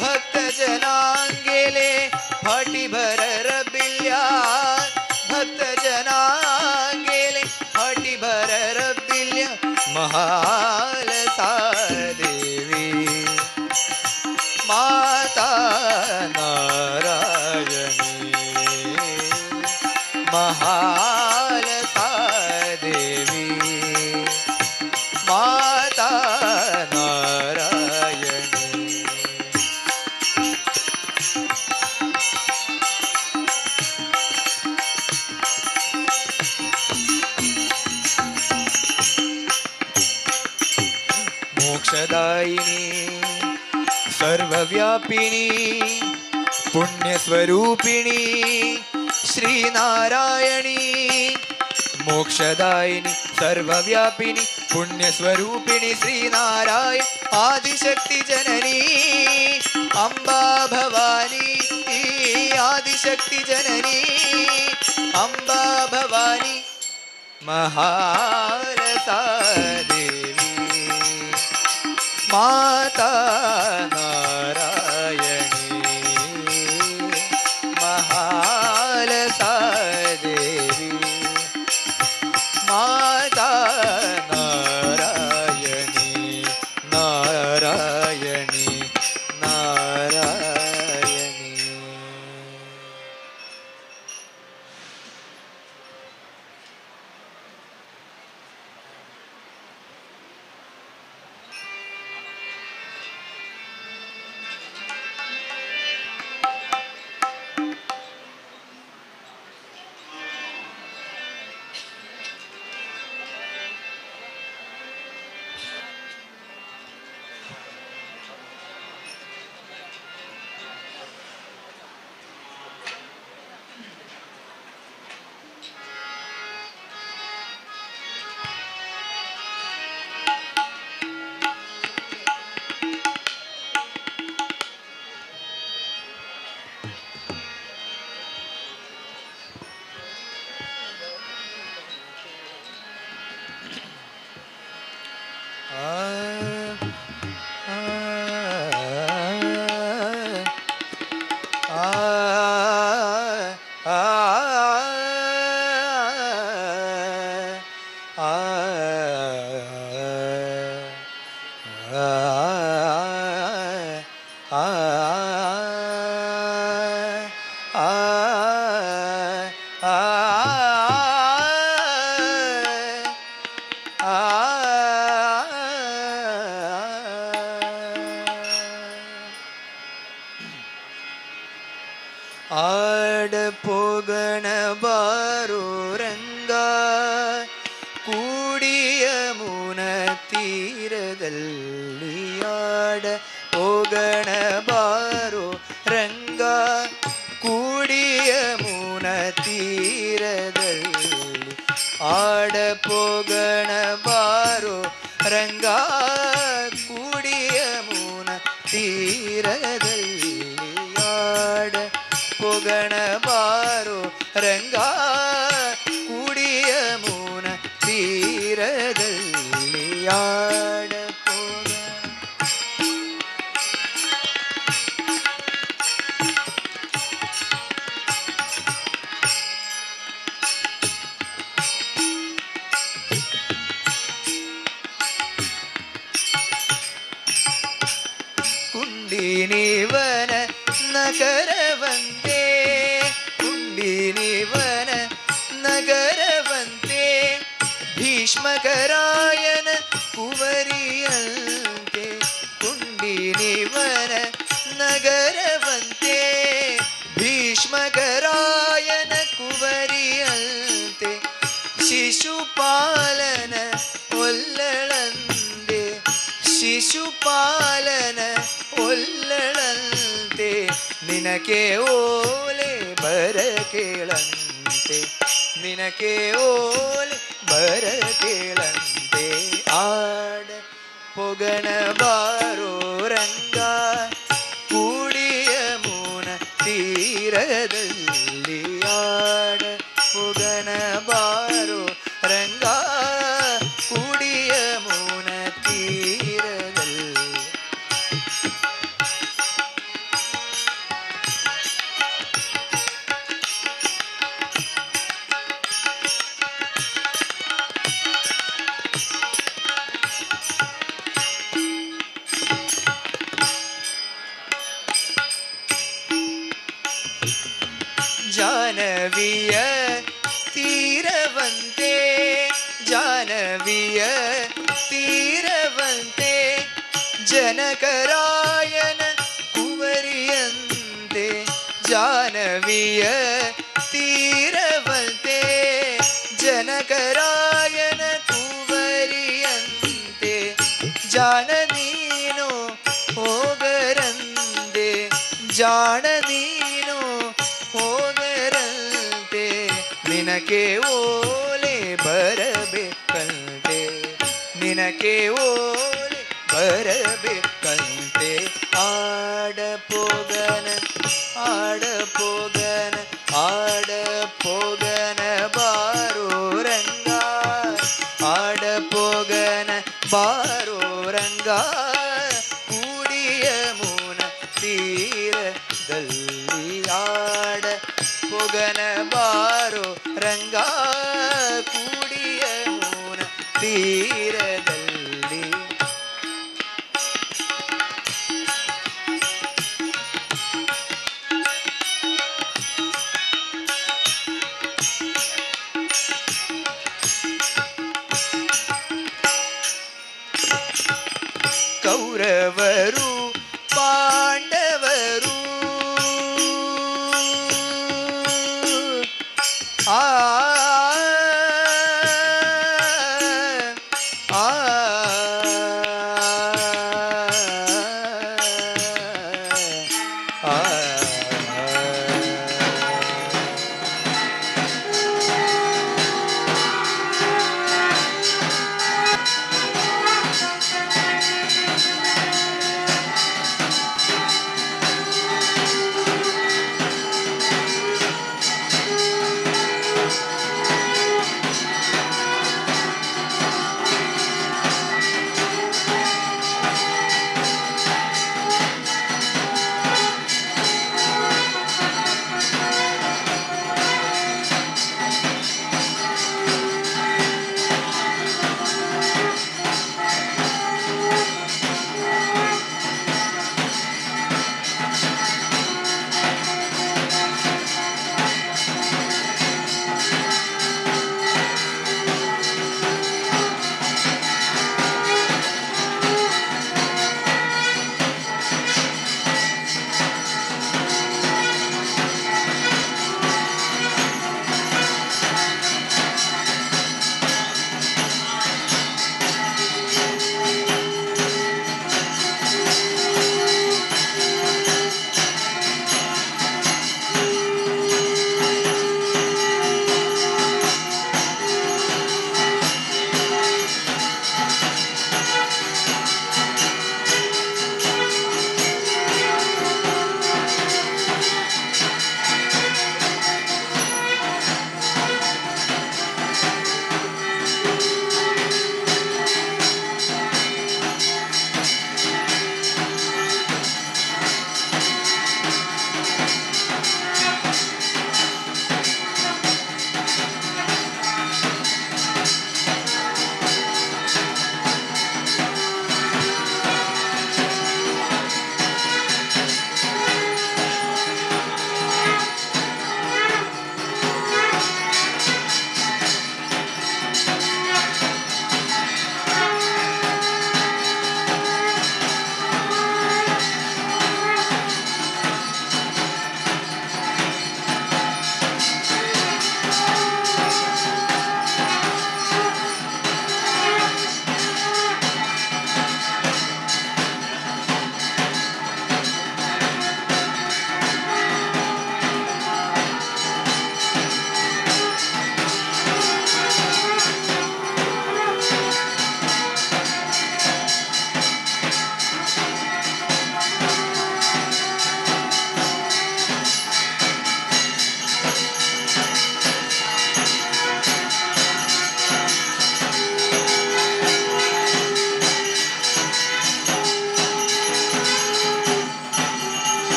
भक्त जनांगेले फाटी भर रबिल्या भक्त जनांगेले फाटी भर रबिल्या महाल देवी माता नारायणी महाल देवी माता नारायणी मोक्षदायिनी सर्वव्यापिनी पुण्यस्वरूपिणी श्रीनारायणी मोक्षदायिनी सर्वव्यापिनी पुण्यस्वरूपिणी श्रीनारायण आदिशक्ति जननी अंबा भवानी आदिशक्ति जननी अंबा भवानी महारसा देवी माता नारायणी महालसा देवी माता नारायणी नारायणी नारायणी आड पोगण बारो रंगा ಕೂಡಿಯ ಮುನ ತೀರದಲ್ಲಿ ಆಡ ಹೋಗಣ ಬಾರೋ ರಂಗ ಕೂಡಿಯ ಮುನ ತೀರದಲ್ಲಿ ಆಡ ಪೋಗಣ ಬಾರೋ ರಂಗ ಕೂಡಿಯ ಮುನ ತೀರದಲ್ಲಿ ಆಡ ಪೋಗಣ ಬಾರೋ ರಂಗ ಕೂಡಿಯ ಮುನ ತೀರದಲ್ಲಿ ಆಡ ಕುಂಡಿನಿವನ ನಗರವಂತೆ ಕುಂಡಿನಿವನ ನಗರವಂತೆ ಭೀಷ್ಮಕರಾಯನ ಕುವರಿಯಂತೆ ಕುಂಡಿನಿವನ ನಗರವಂತೆ ಭೀಷ್ಮಕರಾಯನ ಕುವರಿಯಂತೆ ಶಿಶುಪಾಲನ ಒಲ್ಲಳಂದೆ ಶಿಶುಪಾಲನ ಒಲ್ಲ ನಿನಗೆ ಓಲೆ ಬರ ಕೇಳಂತೆ ನಿನಗೆ ಓಲೆ ಬರ ಕೇಳಂತೆ ಆಡ ಪೊಗಣ ಬಾರೋ ರಂಗ ಕೂಡಿಯ ಮೂನ ತೀರದಲ್ಲಿ ಆಡ ಪೊಗಣ ಬಾರೋ ರಂಗ ಕೂಡಿಯ ಮೂನ ತೀರದಲ್ಲಿ ಜಾನವಿಯ ತೀರವಂತೆ ಜಾನವಿಯ ತೀರವಂತೆ ಜನಕರಾಯನ ಕುವರಿಯಂತೆ ಜಾನವಿಯ ತೀರವಂತೆ ಜನಕರಾಯನ ಕುವರಿಯಂತೆ ಜಾಣ ನೀನು ಹೋಗರಂದೆ ಜಾಣ ನೀನು ಹೋಗರಂತೆ ನಿನಗೆ ಓಲೆ ಬರಬೇಕಂತೆ ನಿನಗೆ ಓಲೆ ಬರಬೇಕಂತೆ ಆಡ ಪೋಗನ ಆಡ ಪೋಗನ ಆಡ ಪೋಗನ ಬಾರೋ ರಂಗ ಆಡ ಪೋಗನ ಬಾರೋ ರಂಗ ಕೂಡಿಯ ಮೂನ ತೀರದಲ್ಲಿ ಆಡ ಪೊಗನ ಬಾರೋ ರಂಗ ಕೂಡಿಯ ಮೂನ ತೀರದಲ್ಲಿ ಕೌರವರು ಪಾಂಡವರು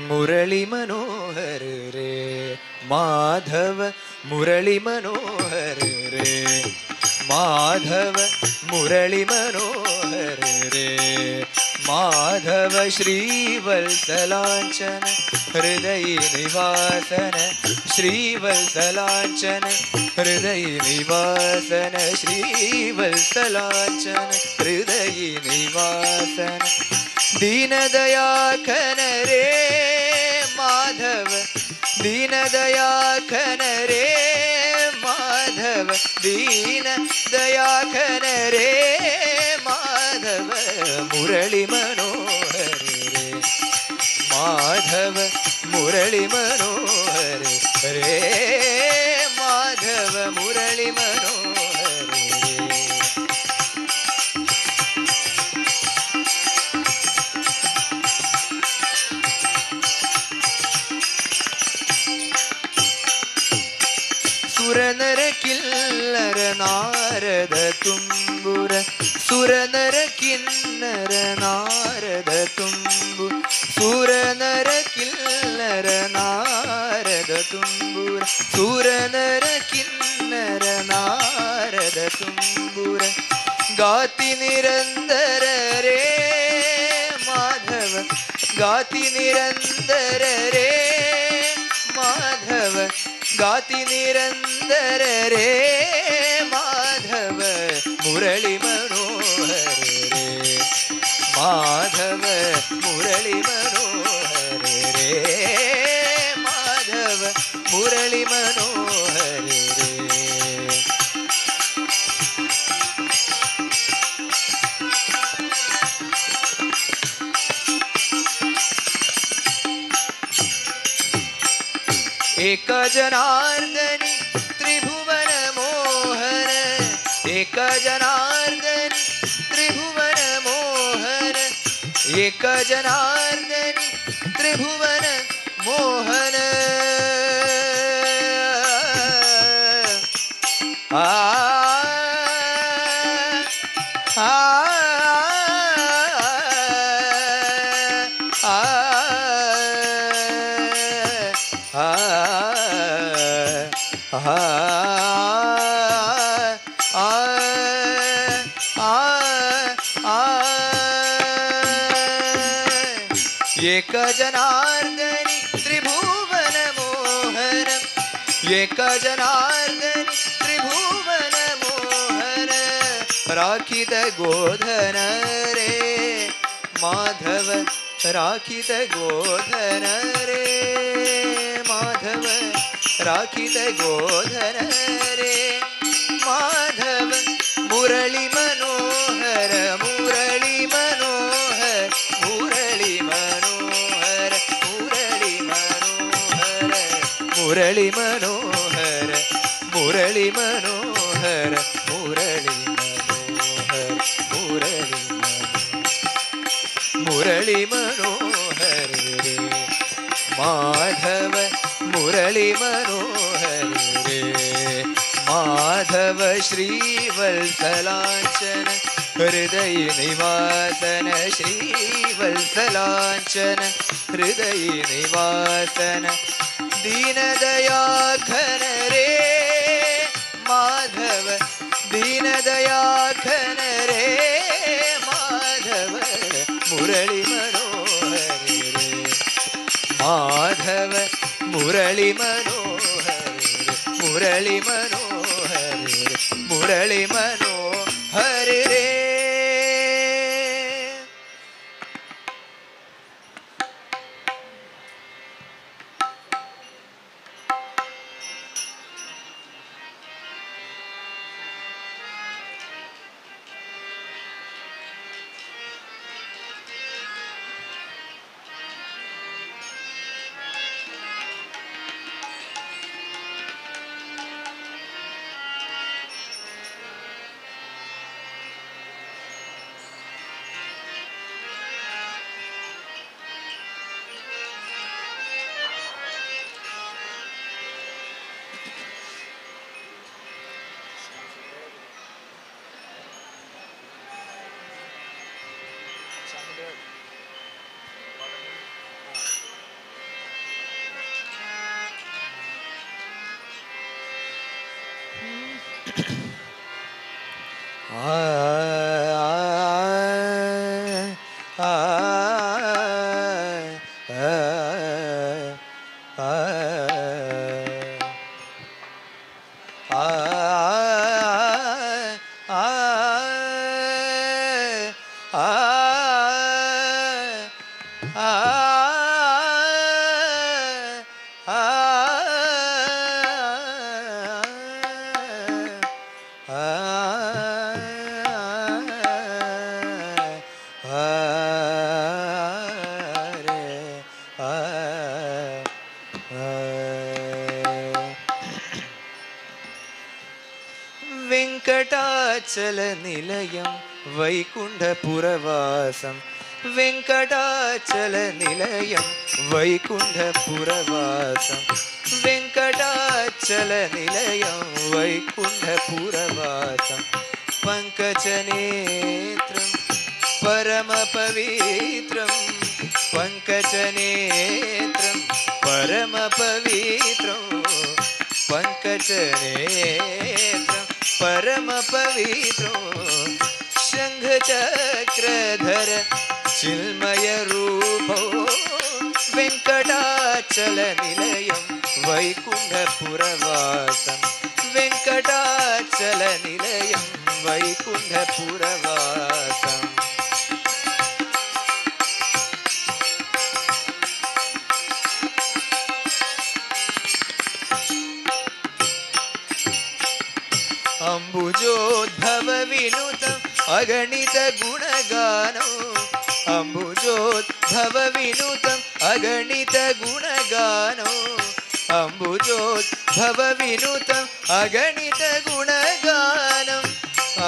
मुरली मनोहर रे माधव, मुरली मनोहर रे माधव, मुरली मनोहर रे माधव, श्रीवत्सलांचन हृदय निवासन, श्रीवत्सलांचन हृदय निवासन, श्रीवत्सलांचन हृदय निवासन, दीनदयाखन रे माधव, दीनदयाखन रे माधव, दीनदयाखन रे माधव, मुरली मनोहर रे माधव, मुरली मनोहर रे माधव, मुरली मनोहर रे। सुरनर किल्लर नारद तुम्बुर, सुरनर किन्नर नारद तुम्बुर, सुरनर किल्लर नारद तुम्बुर, सुरनर किन्नर नारद तुम्बुर, गाति निरंतर रे माधव, गाति निरंतर रे माधव, गाति निरंतर रे माधव, मुरली मनोहर रे माधव, मुरली मनोहर रे माधव, मुरली मनोहर रे। एक जनार्दनी त्रिभुवन मोहन, एक जनार्दनी त्रिभुवन मोहन, एक जनार्दनी त्रिभुवन मोहन, आ एक जनार्दनी त्रिभुवन मोहन, एक जनार्दनी त्रिभुवन मोहन, राखित गोधन रे माधव, राखित गोधन रे माधव, राखित गोधन रे माधव, मुरली मनोहर, मुरली मनोहर, मुरली मनोहर, मुरली मनोहर, मुरली मनोहर, मुरली मनोहर, मुरली मनोहर, मुरली मुरली मनोहर रे माधव, मुरली मनोहर रे माधव, श्रीवत्सलांचन हृदय निवासन, श्रीवत्सलांचन हृदय निवासन, दीनदयाखन रे माधव, दीनदयाखन रे माधव, मुरली मनोहर रे माधव, मुरली मनोहर रे, मुरली मनोहर रे, मुरली मनोहर रे। వెంకటాచల నిలయం వైకుంఠపురవాసం వెంకటాచల నిలయం వైకుంఠపురవాసం వెంకటాచల నిలయం వైకుంఠపురవాసం పంకజనేత్రం పరమ పవిత్రం పంకజనేత్రం పరమ పవిత్రం పంకజనేత్రం परम पवित्रो शंख चक्रधर चिन्मय रूपो वेंकटाचल निलयं वैकुंठपुरवासं वेंकटाचल निलयं वैकुंठपुरवासम् अम्बुजोद्भव विनुतम् अगणित गुणगानो अम्बुजोद्भव विनुतम् अगणित गुणगानो अम्बुजोद्भव विनुतम् अगणित गुणगानम्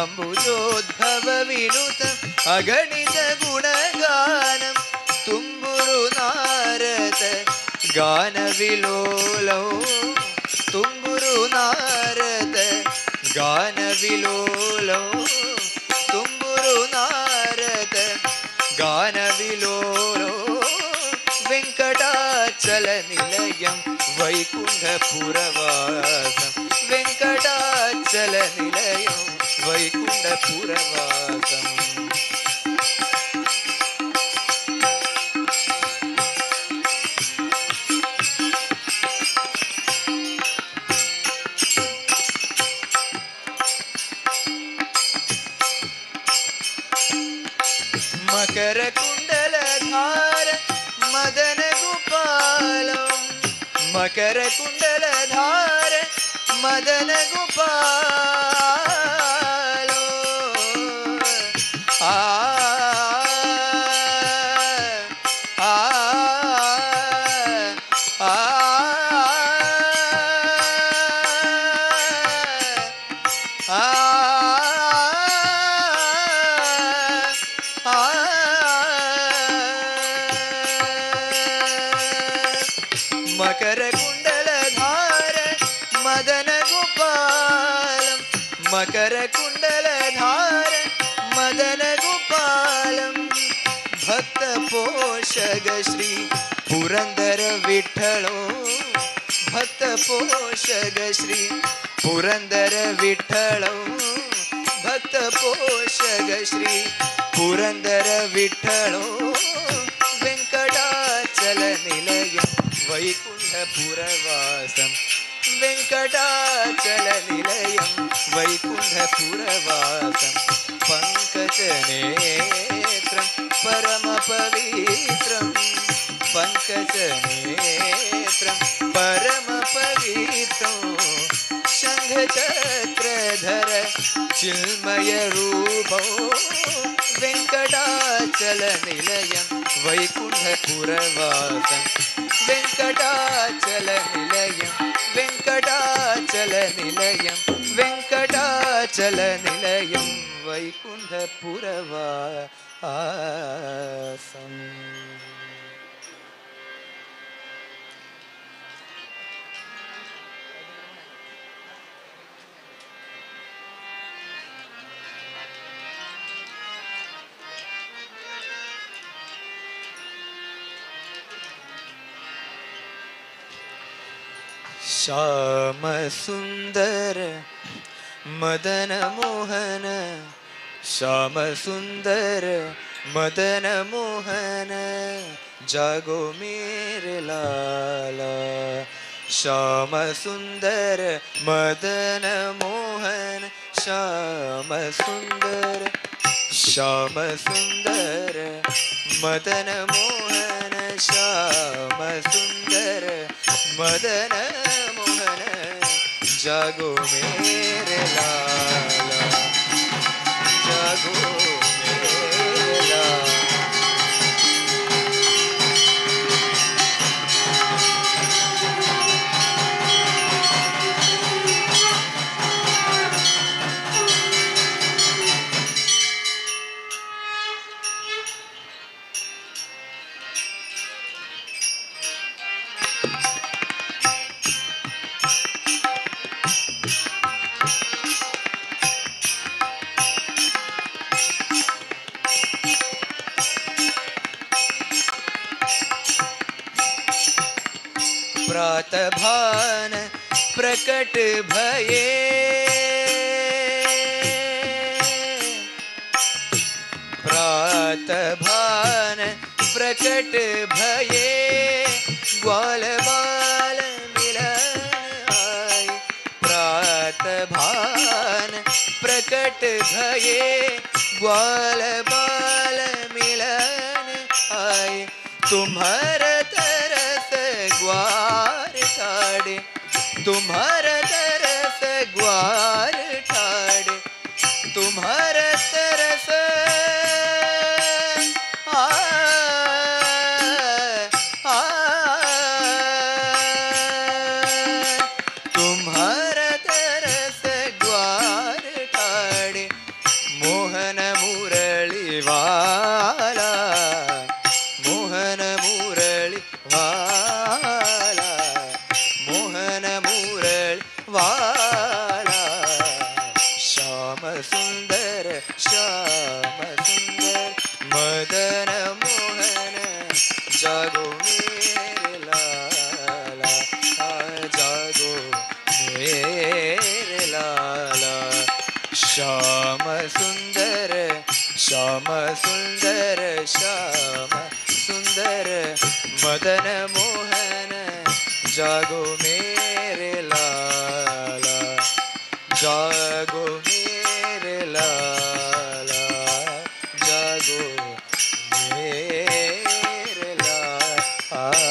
अम्बुजोद्भव विनुतम् अगणित गुणगानम् तुम्बुरु नारद गानविलोलौ तुम्बुरु नारद गानविलोलो तुम्बुरु नारद गानविलोलो वेंकटाचल निलयं वैकुंठपुरवासं वेंकटाचल निलयं वैकुंठपुरवासम् मकर कुंडलधार मदन गोपालो मकर कुंडलधार मदन गोपालो आ आ आ आ मकर कुंडलधार मदन गोपालम मकर कुंडलधार मदन गोपालम भक्त पोषक श्री पुरंदर विठ्ठलो भक्त पोषक श्री पुरंदर विठ्ठलो भक्त पोषक श्री पुरंदर विठ्ठलो वेंकटाचल निलयं वैकुंठपुरवासं वेंकटाचल निलयं वैकुंठपुरवासं पंकजनेत्रं परम पवित्रं पंकजनेत्रं परम पवित्रं शंख चक्रधर चिन्मय रूपो वेंकटाचल निलयं वैकुंठपुरवासं वेंकटाचल निलयं वेंकटाचल निलयं वेंकटाचल निलयं वैकुंठपुरवासम् श्याम सुंदर मदन मोहन श्याम सुंदर मदन मोहन जागो मेरे लाला श्याम सुंदर मदन मोहन श्याम सुंदर मदन मोहन श्याम सुंदर मदन मोहन जागो मेरे लाला जागो मेरे लाला। प्रातभान प्रकट भये प्रातभान प्रकट भये ग्वाल बाल मिलन आए प्रातभान प्रकट भये ग्वाल बाल मिलन आए तुम्हारा तरस ग्वार ठाड़े तुम्हारा तरस ग्वार ठाड़े तुम्हारा तरस तुम्हारा तरस ग्वार ठाड़े मोहन मुरली वाला मोहन मुरली वाला मोहन मुरली वाला श्याम सुंदर मदन मोहन जागो मेरे लाला जागो मेरे लाला श्याम सुंदर श्याम सुंदर मदन मोहन जागो मेरे लाला जागो मेरे लाला जागो मेरे लाला।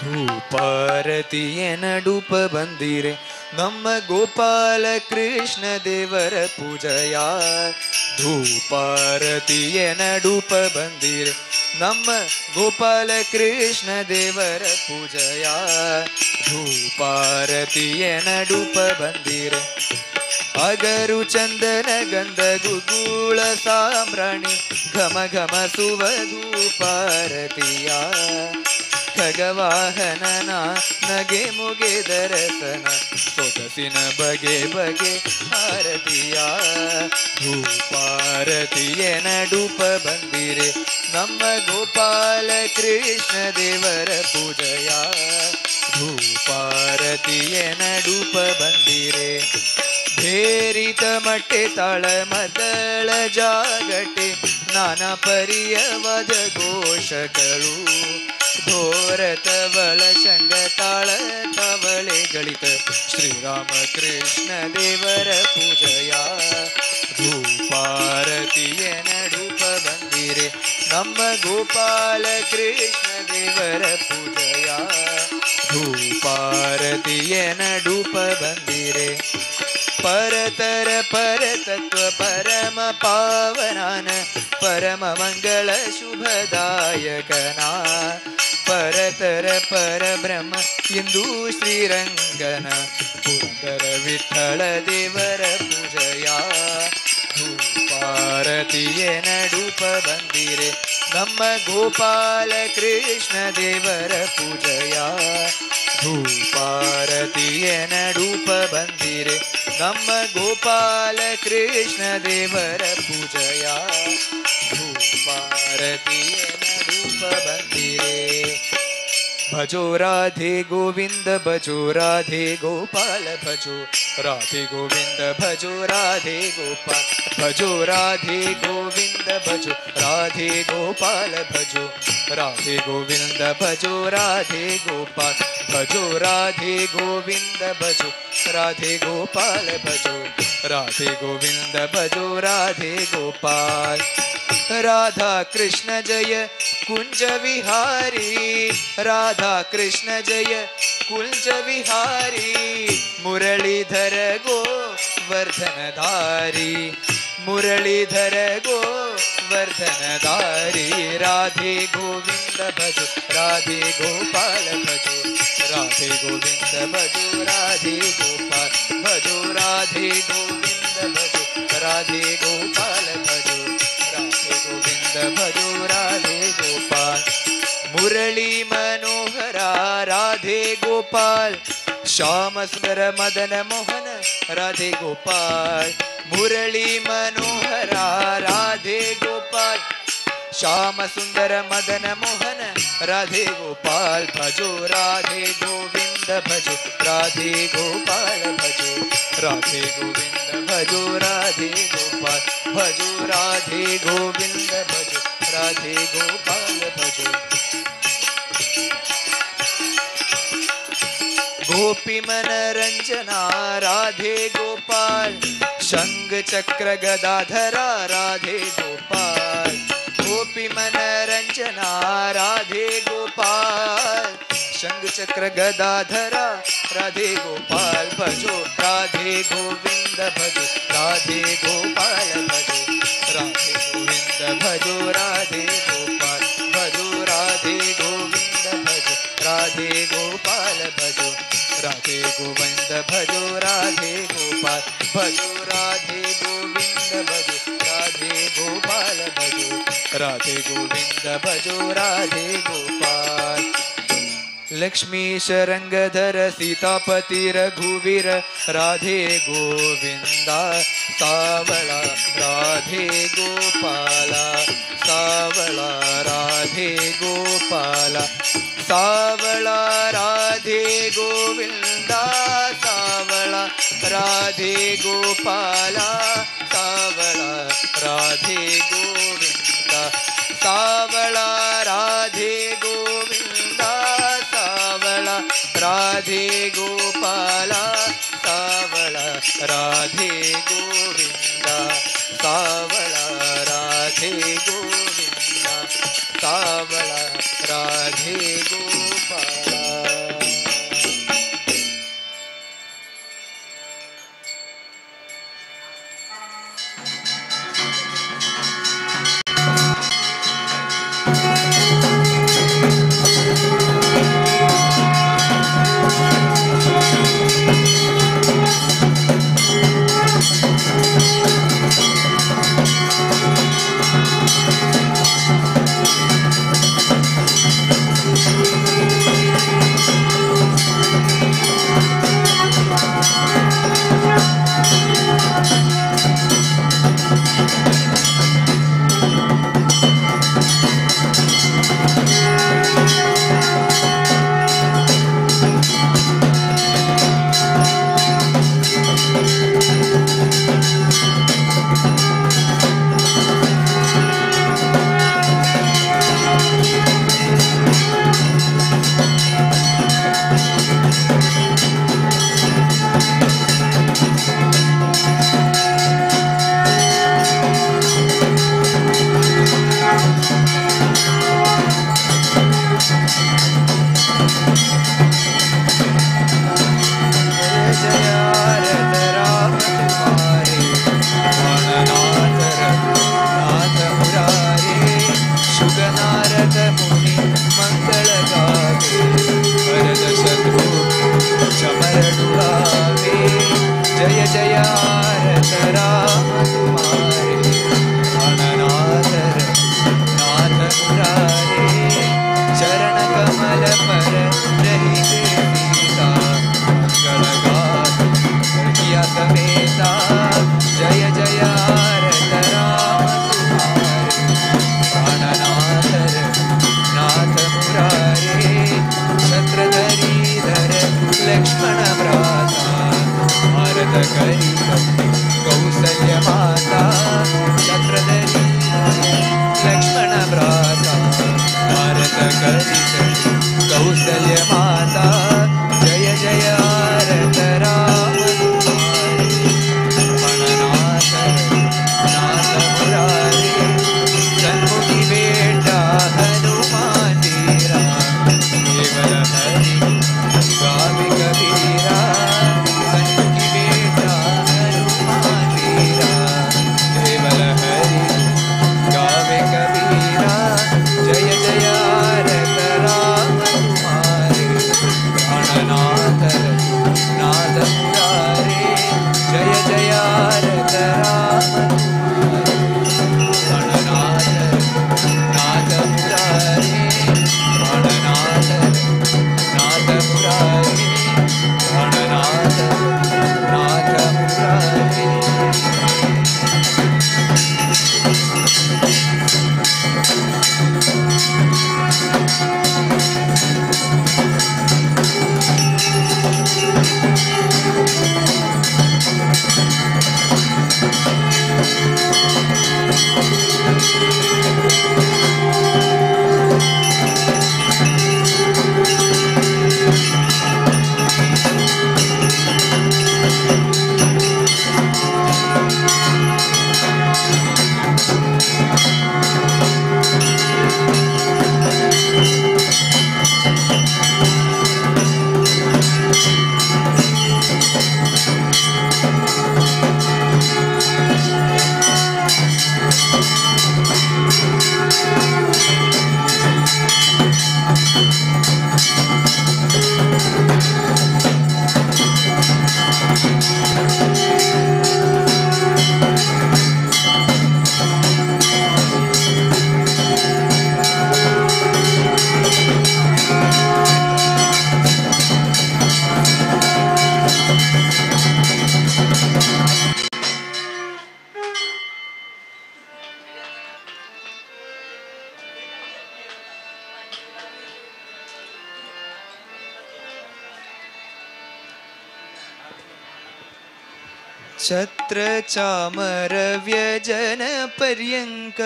ಧೂಪಾರತಿಯ ನಡುಪ ಬಂದಿರೆ ನಮ್ಮ ಗೋಪಾಲ ಕೃಷ್ಣ ದೇವರ ಪೂಜೆಯ ಧೂಪಾರತಿಯ ನಡುಪ ಬಂದಿರೆ ನಮ್ಮ ಗೋಪಾಲ ಕೃಷ್ಣ ದೇವರ ಪೂಜೆಯ ಧೂಪಾರತಿಯ ನಡುಪ ಬಂದಿರೆ ಅಗರು ಚಂದನ ಗಂಧ ಗುಗೂಳ ಸಾಮ್ರಾಣಿ ಘಮ ಘಮ ಸುವ ಧೂಪಾರತಿಯ ಖಗವಾಹನನ ನಗೆ ಮುಗೆ ದರಸನ ಸೊಗಸಿನ ಬಗೆ ಬಗೆ ಆರತಿಯ ಧೂಪಾರತಿಯ ನಡುಪ ಬಂದಿರೆ ನಮ್ಮ ಗೋಪಾಲ ಕೃಷ್ಣ ದೇವರ ಪೂಜೆಯ ಧೂಪಾರತಿಯ ನಡುಪ ಬಂದಿರೆ ಭೇರಿತ ಮಟ್ಟೆ ತಾಳ ಮದಳ ಜಾಗಟೆ ನಾನಾ ಪರಿಯ ವದ ಘೋಷಗಳು ಧೋರತವಳ ಶಂಗ ತಾಳ ತವಳೆ ಗಳಿತ ಶ್ರೀರಾಮ ಕೃಷ್ಣ ದೇವರ ಪೂಜೆಯ ಧೂಪಾರತಿಯ ನಡುಪ ಬಂದಿರೆ ನಮ್ಮ ಗೋಪಾಲ ಕೃಷ್ಣ ದೇವರ ಪೂಜೆಯ ಧೂಪಾರತಿಯ ನಡುಪ ಬಂದಿರೆ परतर परतत्व परम पावनान परम मंगल शुभदायकना परतर पर ब्रह्म इंदु श्रीरंगन पुरंदर विठ्ठल देवर पूजया धूपार ಧೂಪಾರತಿಯ ನಡುಪ ಬಂದಿರೆ ನಮ್ಮ ಗೋಪಾಲ ಕೃಷ್ಣ ದೇವರ ಪೂಜೆಯ ಧೂಪಾರತಿಯ ನಡುಪ ಬಂದಿರೆ ನಮ್ಮ ಗೋಪಾಲ ಕೃಷ್ಣ ದೇವರ ಪೂಜೆಯ ಧೂಪಾರತಿಯ ನಡುಪ ಬಂದಿರೆ भजो राधे गोविंद भजो राधे गोपाल भजो राधे गोविंद भजो राधे गोपाल भजो राधे गोविंद भजो राधे गोपाल भजो राधे गोविंद भजो राधे गोपाल भजो राधे गोविंद भजो राधे गोपाल भजो राधे गोविंद भजो राधे गोपाल राधा कृष्ण जय कुंज विहारी राधा कृष्ण जय कुंज विहारी मुरलीधर गो वर्धनधारी मुरलीधर गो वर्धनधारी राधे गोविंद भजो राधे गोपाल भजो राधे गोविंद भजो राधे गोपाल भजो राधे गोविंद भजो राधे गोपाल भजो राधे गोविंद भजो राधे गोपाल मुरली मनोहरा राधे गोपाल श्याम सुंदर मदन मोहन राधे गोपाल मुरली मनोहरा राधे गोपाल श्याम सुंदर मदन मोहन राधे गोपाल भजो राधे गोविंद भजो राधे गोपाल भजो राधे गोविंद भजो राधे गोपाल भजो राधे गोविंद भजो राधे गोपाल भजो गोपी मनरंजना राधे गोपाल शंख चक्र गदाधरा राधे गोपाल गोपी मनरंजना राधे गोपाल शंख चक्र गदाधरा राधे गोपाल भजो राधे गोविंद भजो राधे गोपाल भजो राधे गोविंद भजो राधे गोपाल भजो राधे गोविंद भजो राधे गोपाल भजो राधे गोविंद भजो राधे गोपाल भजो राधे गोविंद भजो राधे गोपाल भजो राधे गोविंद भजो राधे गोपाल लक्ष्मी शरंगधर सीतापति रघुवीर राधे गोविंदा सावला राधे गोपाला सावला राधे गोपाला सावला राधे गोविंदा सावला राधे गोपाला सावला राधे गोविंदा सावला राधे गोविंदा सावला राधे गोपाला सावला राधे गोविंदा सावला राधे गोविंदा सावला राधे गोपाला ಛತ್ರ ಚಾಮರ ವ್ಯಜನ ಪರ್ಯಂಕ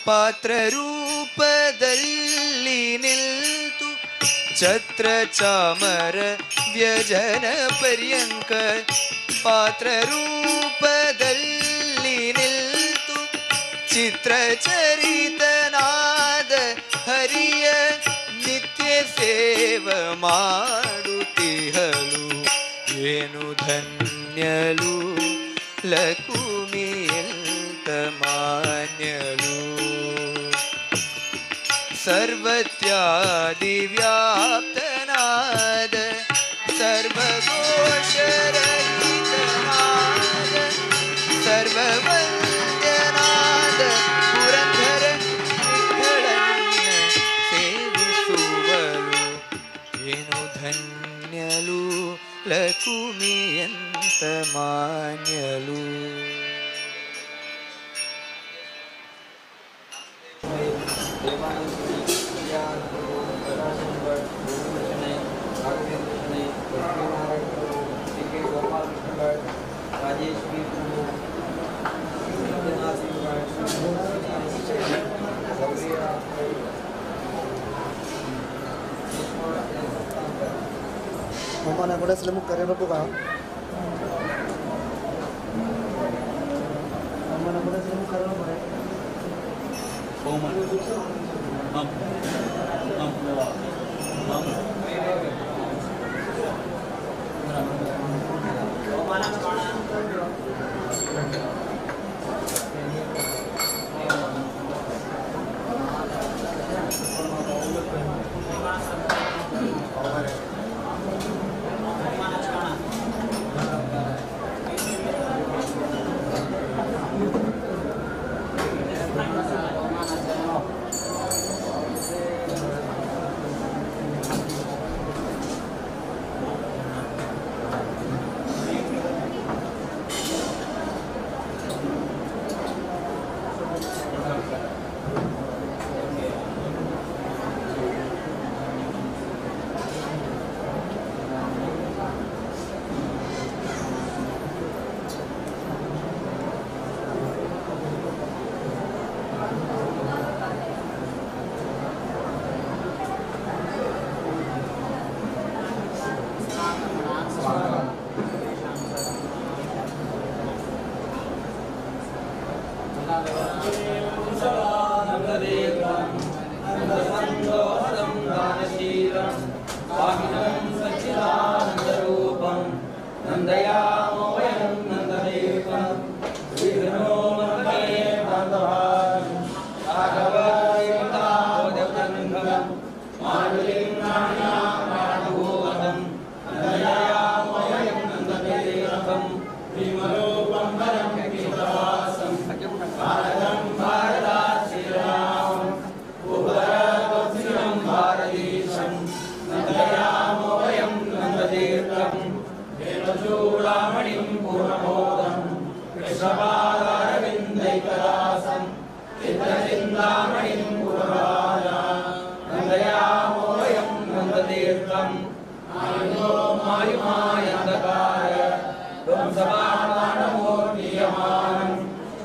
ಪಾತ್ರ ರೂಪದಲ್ಲಿ ನಿಲ್ತು ಛತ್ರ ಚಾಮರ ವ್ಯಜನ ಪರ್ಯಂಕ ಪಾತ್ರ ರೂಪದಲ್ಲಿ ನಿಲ್ತು ಚಿತ್ರ ಚರಿತನಾದ ಹರಿಯ ನಿತ್ಯ ಸೇವ ಮಾಡುತ್ತಿಹಳು ಏನು ಧನ್ಯಲು ಲಕುಮಿಯಂತ ಮಾನ್ಯಲು ಸರ್ವತ್ಯಾದಿ ವ್ಯಾಪ್ತನಾದ ಸರ್ವದೋಷರಹಿತನಾದ ಸರ್ವವಂದ್ಯನಾದ ಪುರಂದರ ವಿಠಲನ ಸೇವಿಸುವಲು ಏನು ಧನ್ಯಲು ಲಕುಮಿಯಂತ ಮಾನ್ಯಲು
Mama nak selalu kerja apa kah? Mama nak selalu kerja apa?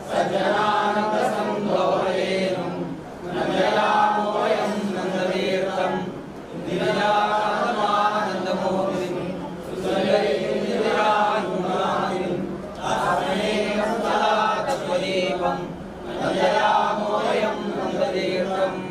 Sajjanand संधोरे
सर्वं नन्दयामोऽयं नन्दतीर्थम्